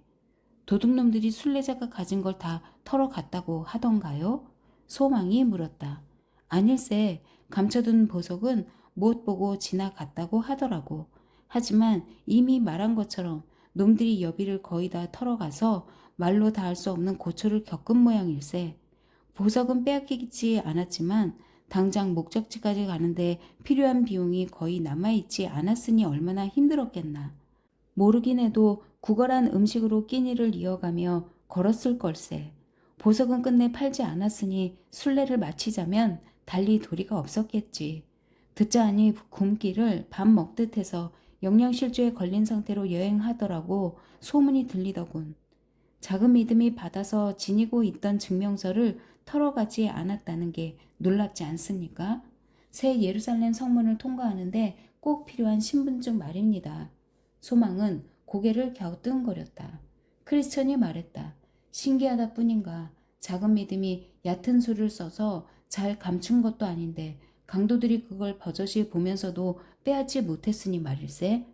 도둑놈들이 순례자가 가진 걸 다 털어갔다고 하던가요? 소망이 물었다. 아닐세. 감춰둔 보석은 못 보고 지나갔다고 하더라고. 하지만 이미 말한 것처럼 놈들이 여비를 거의 다 털어가서 말로 다 할 수 없는 고초를 겪은 모양일세. 보석은 빼앗기지 않았지만 당장 목적지까지 가는데 필요한 비용이 거의 남아있지 않았으니 얼마나 힘들었겠나. 모르긴 해도 구걸한 음식으로 끼니를 이어가며 걸었을 걸세. 보석은 끝내 팔지 않았으니 순례를 마치자면 달리 도리가 없었겠지. 듣자 하니 굶기를 밥 먹듯 해서 영양실조에 걸린 상태로 여행하더라고 소문이 들리더군. 작은 믿음이 받아서 지니고 있던 증명서를 털어가지 않았다는 게 놀랍지 않습니까? 새 예루살렘 성문을 통과하는데 꼭 필요한 신분증 말입니다. 소망은 고개를 갸우뚱거렸다. 크리스천이 말했다. 신기하다 뿐인가. 작은 믿음이 얕은 수를 써서 잘 감춘 것도 아닌데 강도들이 그걸 버젓이 보면서도 빼앗지 못했으니 말일세.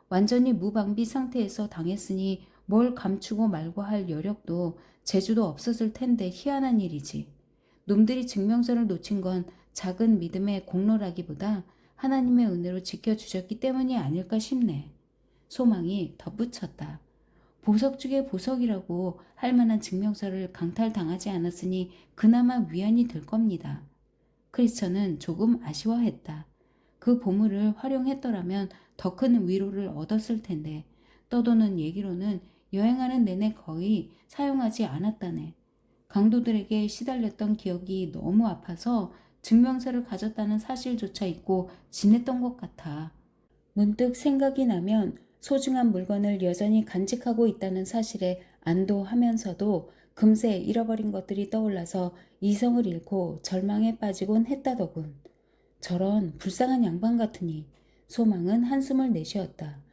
완전히 무방비 상태에서 당했으니 뭘 감추고 말고 할 여력도 재주도 없었을 텐데 희한한 일이지. 놈들이 증명서를 놓친 건 작은 믿음의 공로라기보다 하나님의 은혜로 지켜주셨기 때문이 아닐까 싶네. 소망이 덧붙였다. 보석 중에 보석이라고 할 만한 증명서를 강탈당하지 않았으니 그나마 위안이 될 겁니다. 크리스천은 조금 아쉬워했다. 그 보물을 활용했더라면 더 큰 위로를 얻었을 텐데 떠도는 얘기로는 여행하는 내내 거의 사용하지 않았다네. 강도들에게 시달렸던 기억이 너무 아파서 증명서를 가졌다는 사실조차 잊고 지냈던 것 같아. 문득 생각이 나면 소중한 물건을 여전히 간직하고 있다는 사실에 안도하면서도 금세 잃어버린 것들이 떠올라서 이성을 잃고 절망에 빠지곤 했다더군. 저런 불쌍한 양반 같으니. 소망은 한숨을 내쉬었다.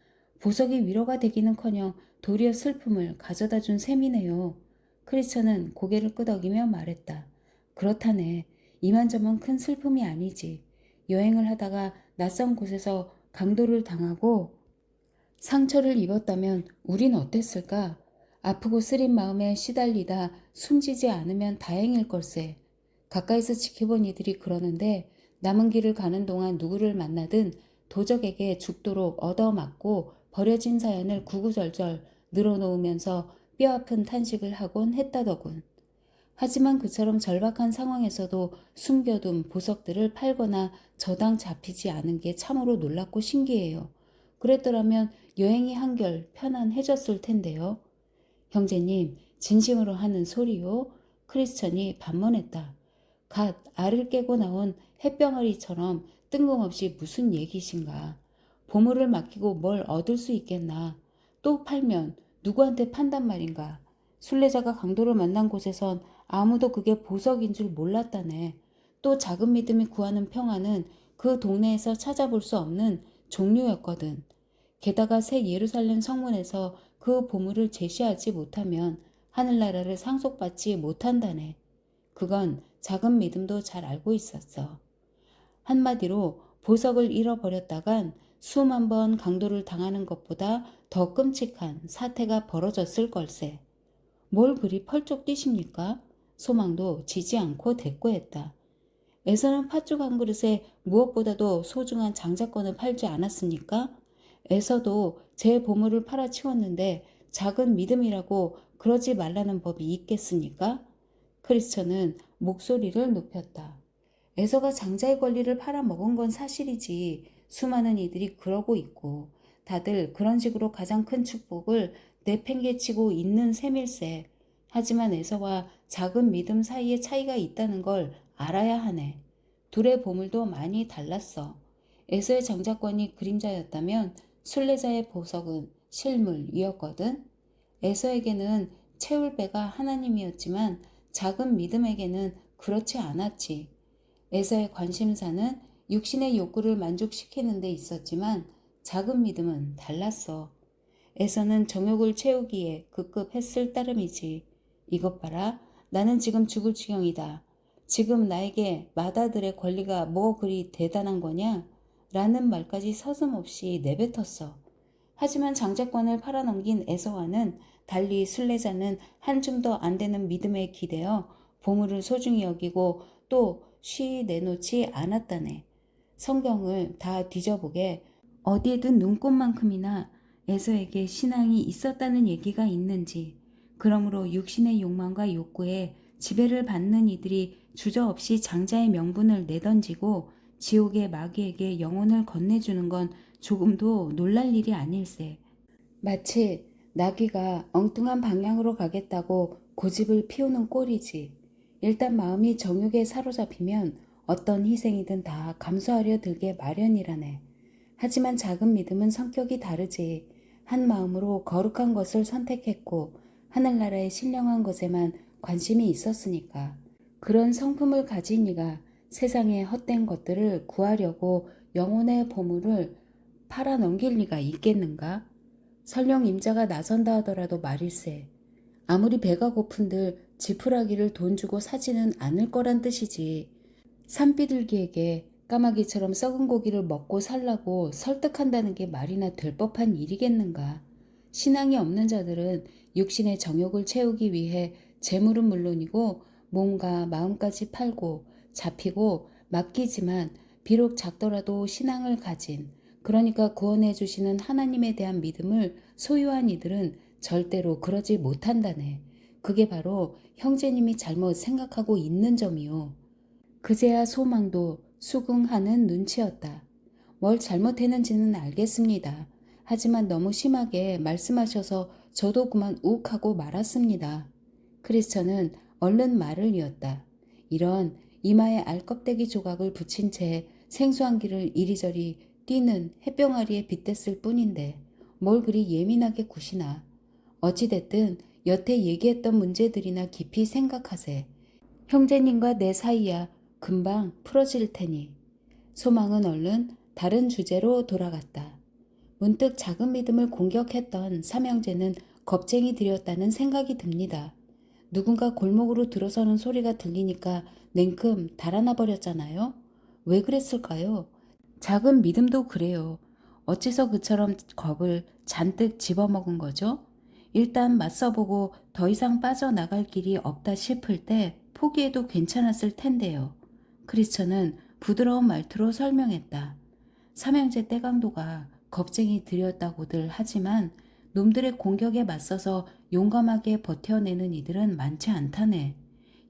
보석이 위로가 되기는커녕 도리어 슬픔을 가져다 준 셈이네요. 크리스천은 고개를 끄덕이며 말했다. 그렇다네. 이만저만 큰 슬픔이 아니지. 여행을 하다가 낯선 곳에서 강도를 당하고 상처를 입었다면 우린 어땠을까? 아프고 쓰린 마음에 시달리다 숨지지 않으면 다행일 걸세. 가까이서 지켜본 이들이 그러는데 남은 길을 가는 동안 누구를 만나든 도적에게 죽도록 얻어맞고 버려진 사연을 구구절절 늘어놓으면서 뼈아픈 탄식을 하곤 했다더군. 하지만 그처럼 절박한 상황에서도 숨겨둔 보석들을 팔거나 저당 잡히지 않은 게 참으로 놀랍고 신기해요. 그랬더라면 여행이 한결 편안해졌을 텐데요. 형제님, 진심으로 하는 소리요? 크리스천이 반문했다. 갓 알을 깨고 나온 햇병아리처럼 뜬금없이 무슨 얘기신가. 보물을 맡기고 뭘 얻을 수 있겠나. 또 팔면 누구한테 판단 말인가. 순례자가 강도를 만난 곳에선 아무도 그게 보석인 줄 몰랐다네. 또 작은 믿음이 구하는 평안은 그 동네에서 찾아볼 수 없는 종류였거든. 게다가 새 예루살렘 성문에서 그 보물을 제시하지 못하면 하늘나라를 상속받지 못한다네. 그건 작은 믿음도 잘 알고 있었어. 한마디로 보석을 잃어버렸다간 수만 번 강도를 당하는 것보다 더 끔찍한 사태가 벌어졌을 걸세. 뭘 그리 펄쩍 뛰십니까? 소망도 지지 않고 대꾸했다. 에서는 팥죽 한 그릇에 무엇보다도 소중한 장자권을 팔지 않았습니까? 에서도 제 보물을 팔아치웠는데 작은 믿음이라고 그러지 말라는 법이 있겠습니까? 크리스천은 목소리를 높였다. 에서가 장자의 권리를 팔아먹은 건 사실이지. 수많은 이들이 그러고 있고 다들 그런 식으로 가장 큰 축복을 내팽개치고 있는 셈일세. 하지만 에서와 작은 믿음 사이에 차이가 있다는 걸 알아야 하네. 둘의 보물도 많이 달랐어. 에서의 장자권이 그림자였다면 순례자의 보석은 실물이었거든. 에서에게는 채울 배가 하나님이었지만 작은 믿음에게는 그렇지 않았지. 에서의 관심사는 육신의 욕구를 만족시키는 데 있었지만 작은 믿음은 달랐어. 에서는 정욕을 채우기에 급급했을 따름이지. 이것 봐라. 나는 지금 죽을 지경이다. 지금 나에게 마다들의 권리가 뭐 그리 대단한 거냐? 라는 말까지 서슴없이 내뱉었어. 하지만 장자권을 팔아넘긴 에서와는 달리 순례자는 한 줌도 안 되는 믿음에 기대어 보물을 소중히 여기고 또 쉬 내놓지 않았다네. 성경을 다 뒤져보게 어디에든 눈꽃만큼이나 에서에게 신앙이 있었다는 얘기가 있는지, 그러므로 육신의 욕망과 욕구에 지배를 받는 이들이 주저없이 장자의 명분을 내던지고 지옥의 마귀에게 영혼을 건네주는 건 조금도 놀랄 일이 아닐세. 마치 나귀가 엉뚱한 방향으로 가겠다고 고집을 피우는 꼴이지. 일단 마음이 정욕에 사로잡히면 어떤 희생이든 다 감수하려 들게 마련이라네. 하지만 작은 믿음은 성격이 다르지. 한 마음으로 거룩한 것을 선택했고 하늘나라의 신령한 것에만 관심이 있었으니까. 그런 성품을 가진 이가 세상의 헛된 것들을 구하려고 영혼의 보물을 팔아넘길 리가 있겠는가? 설령 임자가 나선다 하더라도 말일세. 아무리 배가 고픈들 지푸라기를 돈 주고 사지는 않을 거란 뜻이지. 산비둘기에게 까마귀처럼 썩은 고기를 먹고 살라고 설득한다는 게 말이나 될 법한 일이겠는가. 신앙이 없는 자들은 육신의 정욕을 채우기 위해 재물은 물론이고 몸과 마음까지 팔고 잡히고 맡기지만 비록 작더라도 신앙을 가진, 그러니까 구원해 주시는 하나님에 대한 믿음을 소유한 이들은 절대로 그러지 못한다네. 그게 바로 형제님이 잘못 생각하고 있는 점이요. 그제야 소망도 수긍하는 눈치였다. 뭘 잘못했는지는 알겠습니다. 하지만 너무 심하게 말씀하셔서 저도 그만 욱하고 말았습니다. 크리스천은 얼른 말을 이었다. 이런 이마에 알껍데기 조각을 붙인 채 생수한 길을 이리저리 뛰는 햇병아리에 빗댔을 뿐인데 뭘 그리 예민하게 구시나. 어찌됐든 여태 얘기했던 문제들이나 깊이 생각하세. 형제님과 내 사이야 금방 풀어질 테니. 소망은 얼른 다른 주제로 돌아갔다. 문득 작은 믿음을 공격했던 삼형제는 겁쟁이들이었다는 생각이 듭니다. 누군가 골목으로 들어서는 소리가 들리니까 냉큼 달아나 버렸잖아요. 왜 그랬을까요? 작은 믿음도 그래요. 어째서 그처럼 겁을 잔뜩 집어먹은 거죠? 일단 맞서보고 더 이상 빠져나갈 길이 없다 싶을 때 포기해도 괜찮았을 텐데요. 크리스천은 부드러운 말투로 설명했다. 삼형제 떼강도가 겁쟁이들이었다고들 하지만 놈들의 공격에 맞서서 용감하게 버텨내는 이들은 많지 않다네.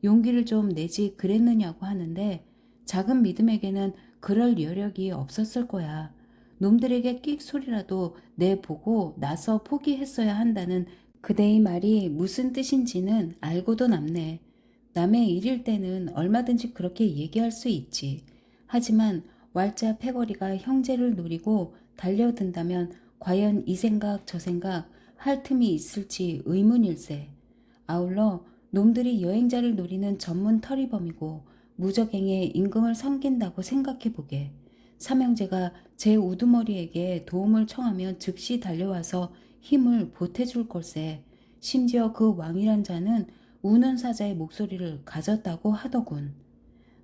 용기를 좀 내지 그랬느냐고 하는데 작은 믿음에게는 그럴 여력이 없었을 거야. 놈들에게 끽 소리라도 내보고 나서 포기했어야 한다는 그대의 말이 무슨 뜻인지는 알고도 남네. 남의 일일 때는 얼마든지 그렇게 얘기할 수 있지. 하지만 왈자 패거리가 형제를 노리고 달려든다면 과연 이 생각 저 생각 할 틈이 있을지 의문일세. 아울러 놈들이 여행자를 노리는 전문 터리범이고 무적행에 임금을 섬긴다고 생각해보게. 삼형제가 제 우두머리에게 도움을 청하면 즉시 달려와서 힘을 보태줄 걸세. 심지어 그 왕이란 자는 우는 사자의 목소리를 가졌다고 하더군.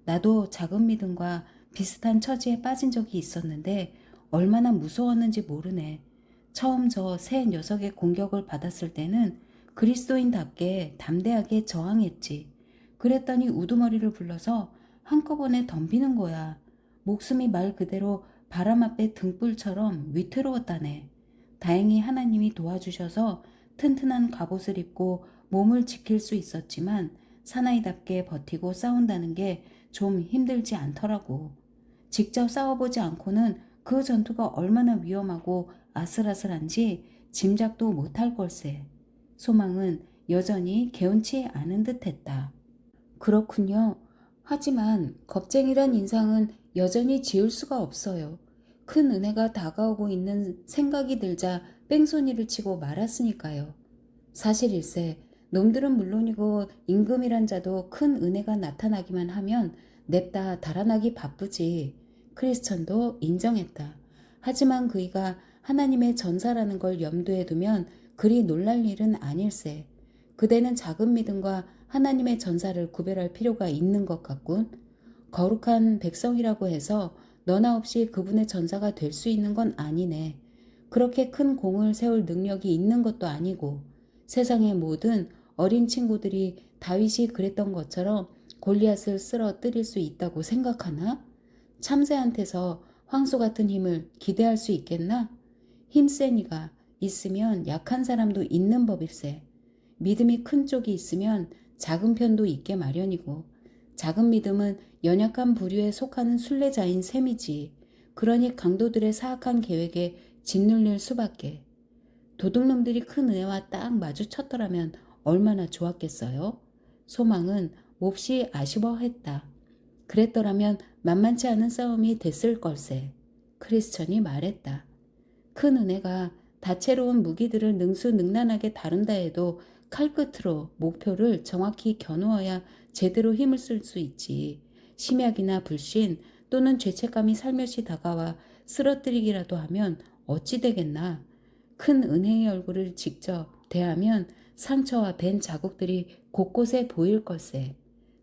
나도 작은 믿음과 비슷한 처지에 빠진 적이 있었는데 얼마나 무서웠는지 모르네. 처음 저 새 녀석의 공격을 받았을 때는 그리스도인답게 담대하게 저항했지. 그랬더니 우두머리를 불러서 한꺼번에 덤비는 거야. 목숨이 말 그대로 바람 앞에 등불처럼 위태로웠다네. 다행히 하나님이 도와주셔서 튼튼한 갑옷을 입고 몸을 지킬 수 있었지만 사나이답게 버티고 싸운다는 게 좀 힘들지 않더라고. 직접 싸워보지 않고는 그 전투가 얼마나 위험하고 아슬아슬한지 짐작도 못할 걸세. 소망은 여전히 개운치 않은 듯했다. 그렇군요. 하지만 겁쟁이란 인상은 여전히 지울 수가 없어요. 큰 은혜가 다가오고 있는 생각이 들자 뺑소니를 치고 말았으니까요. 사실일세. 놈들은 물론이고 임금이란 자도 큰 은혜가 나타나기만 하면 냅다 달아나기 바쁘지. 크리스천도 인정했다. 하지만 그이가 하나님의 전사라는 걸 염두에 두면 그리 놀랄 일은 아닐세. 그대는 작은 믿음과 하나님의 전사를 구별할 필요가 있는 것 같군. 거룩한 백성이라고 해서 너나 없이 그분의 전사가 될 수 있는 건 아니네. 그렇게 큰 공을 세울 능력이 있는 것도 아니고 세상의 모든 어린 친구들이 다윗이 그랬던 것처럼 골리앗을 쓰러뜨릴 수 있다고 생각하나? 참새한테서 황소 같은 힘을 기대할 수 있겠나? 힘센 이가 있으면 약한 사람도 있는 법일세. 믿음이 큰 쪽이 있으면 작은 편도 있게 마련이고 작은 믿음은 연약한 부류에 속하는 순례자인 셈이지. 그러니 강도들의 사악한 계획에 짓눌릴 수밖에. 도둑놈들이 큰 은혜와 딱 마주쳤더라면 얼마나 좋았겠어요? 소망은 몹시 아쉬워했다. 그랬더라면 만만치 않은 싸움이 됐을 걸세. 크리스천이 말했다. 큰 은혜가 다채로운 무기들을 능수능란하게 다룬다 해도 칼끝으로 목표를 정확히 겨누어야 제대로 힘을 쓸 수 있지. 심약이나 불신 또는 죄책감이 살며시 다가와 쓰러뜨리기라도 하면 어찌 되겠나. 큰 은혜의 얼굴을 직접 대하면 상처와 벤 자국들이 곳곳에 보일 걸세.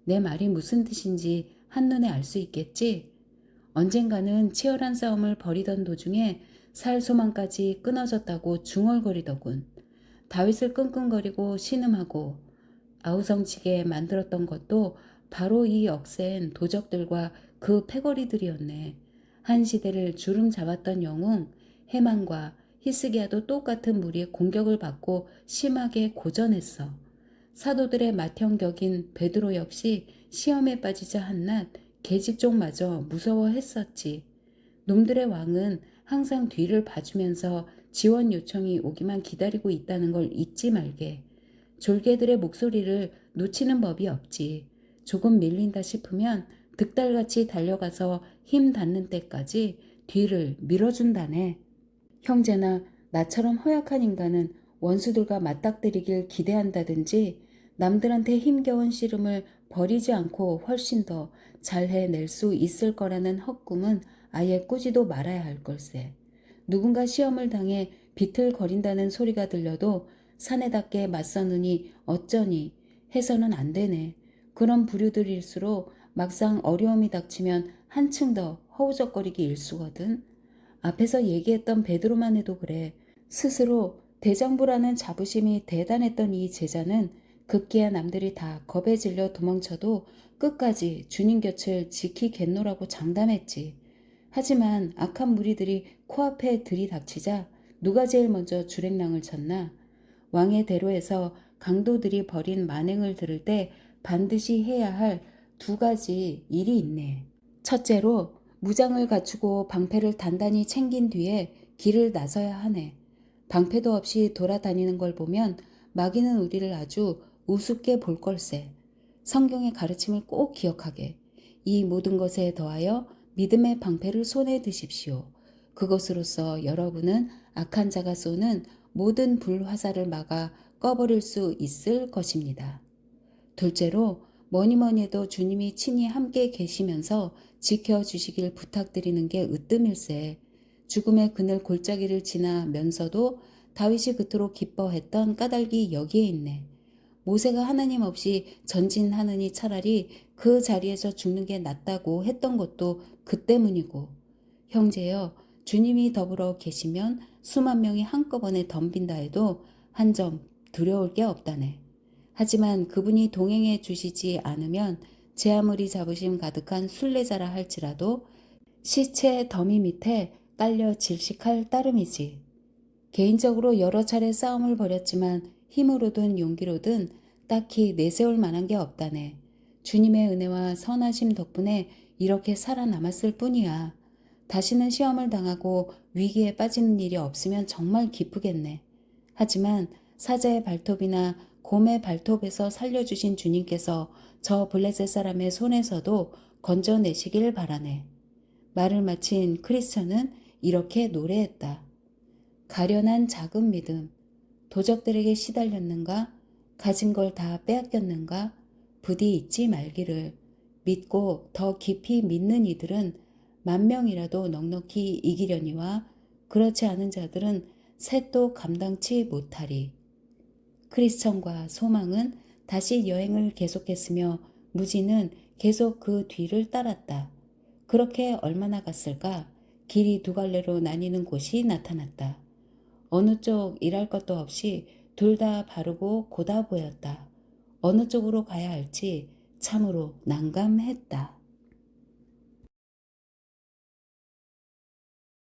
내 말이 무슨 뜻인지 한눈에 알 수 있겠지? 언젠가는 치열한 싸움을 벌이던 도중에 살 소망까지 끊어졌다고 중얼거리더군. 다윗을 끙끙거리고 신음하고 아우성치게 만들었던 것도 바로 이 억센 도적들과 그 패거리들이었네. 한 시대를 주름 잡았던 영웅 해만과 히스기야도 똑같은 무리의 공격을 받고 심하게 고전했어. 사도들의 맏형격인 베드로 역시 시험에 빠지자 한낱 계집종마저 무서워했었지. 놈들의 왕은 항상 뒤를 봐주면서 지원 요청이 오기만 기다리고 있다는 걸 잊지 말게. 졸개들의 목소리를 놓치는 법이 없지. 조금 밀린다 싶으면 득달같이 달려가서 힘 닿는 때까지 뒤를 밀어준다네. 형제나 나처럼 허약한 인간은 원수들과 맞닥뜨리길 기대한다든지 남들한테 힘겨운 씨름을 버리지 않고 훨씬 더 잘 해낼 수 있을 거라는 헛꿈은 아예 꾸지도 말아야 할 걸세. 누군가 시험을 당해 비틀거린다는 소리가 들려도 사내답게 맞서느니 어쩌니 해서는 안 되네. 그런 부류들일수록 막상 어려움이 닥치면 한층 더 허우적거리기 일쑤거든. 앞에서 얘기했던 베드로만 해도 그래. 스스로 대장부라는 자부심이 대단했던 이 제자는 급기야 남들이 다 겁에 질려 도망쳐도 끝까지 주님 곁을 지키겠노라고 장담했지. 하지만 악한 무리들이 코앞에 들이닥치자 누가 제일 먼저 주랭랑을 쳤나? 왕의 대로에서 강도들이 벌인 만행을 들을 때 반드시 해야 할 두 가지 일이 있네. 첫째로 무장을 갖추고 방패를 단단히 챙긴 뒤에 길을 나서야 하네. 방패도 없이 돌아다니는 걸 보면 마귀는 우리를 아주 우습게 볼 걸세. 성경의 가르침을 꼭 기억하게. 이 모든 것에 더하여 믿음의 방패를 손에 드십시오. 그것으로써 여러분은 악한 자가 쏘는 모든 불화살을 막아 꺼버릴 수 있을 것입니다. 둘째로 뭐니뭐니 해도 주님이 친히 함께 계시면서 지켜주시길 부탁드리는 게 으뜸일세. 죽음의 그늘 골짜기를 지나면서도 다윗이 그토록 기뻐했던 까닭이 여기에 있네. 모세가 하나님 없이 전진하느니 차라리 그 자리에서 죽는 게 낫다고 했던 것도 그 때문이고, 형제여, 주님이 더불어 계시면 수만 명이 한꺼번에 덤빈다 해도 한 점 두려울 게 없다네. 하지만 그분이 동행해 주시지 않으면 제 아무리 자부심 가득한 순례자라 할지라도 시체 더미 밑에 깔려 질식할 따름이지. 개인적으로 여러 차례 싸움을 벌였지만 힘으로든 용기로든 딱히 내세울 만한 게 없다네. 주님의 은혜와 선하심 덕분에 이렇게 살아남았을 뿐이야. 다시는 시험을 당하고 위기에 빠지는 일이 없으면 정말 기쁘겠네. 하지만 사자의 발톱이나 곰의 발톱에서 살려주신 주님께서 저 블레셋 사람의 손에서도 건져내시길 바라네. 말을 마친 크리스천은 이렇게 노래했다. 가련한 작은 믿음, 도적들에게 시달렸는가? 가진 걸 다 빼앗겼는가? 부디 잊지 말기를. 믿고 더 깊이 믿는 이들은 10,000명이라도 넉넉히 이기려니와 그렇지 않은 자들은 셋도 감당치 못하리. 크리스천과 소망은 다시 여행을 계속했으며 무지는 계속 그 뒤를 따랐다. 그렇게 얼마나 갔을까? 길이 두 갈래로 나뉘는 곳이 나타났다. 어느 쪽 일할 것도 없이 둘 다 바르고 고다 보였다. 어느 쪽으로 가야 할지 참으로 난감했다.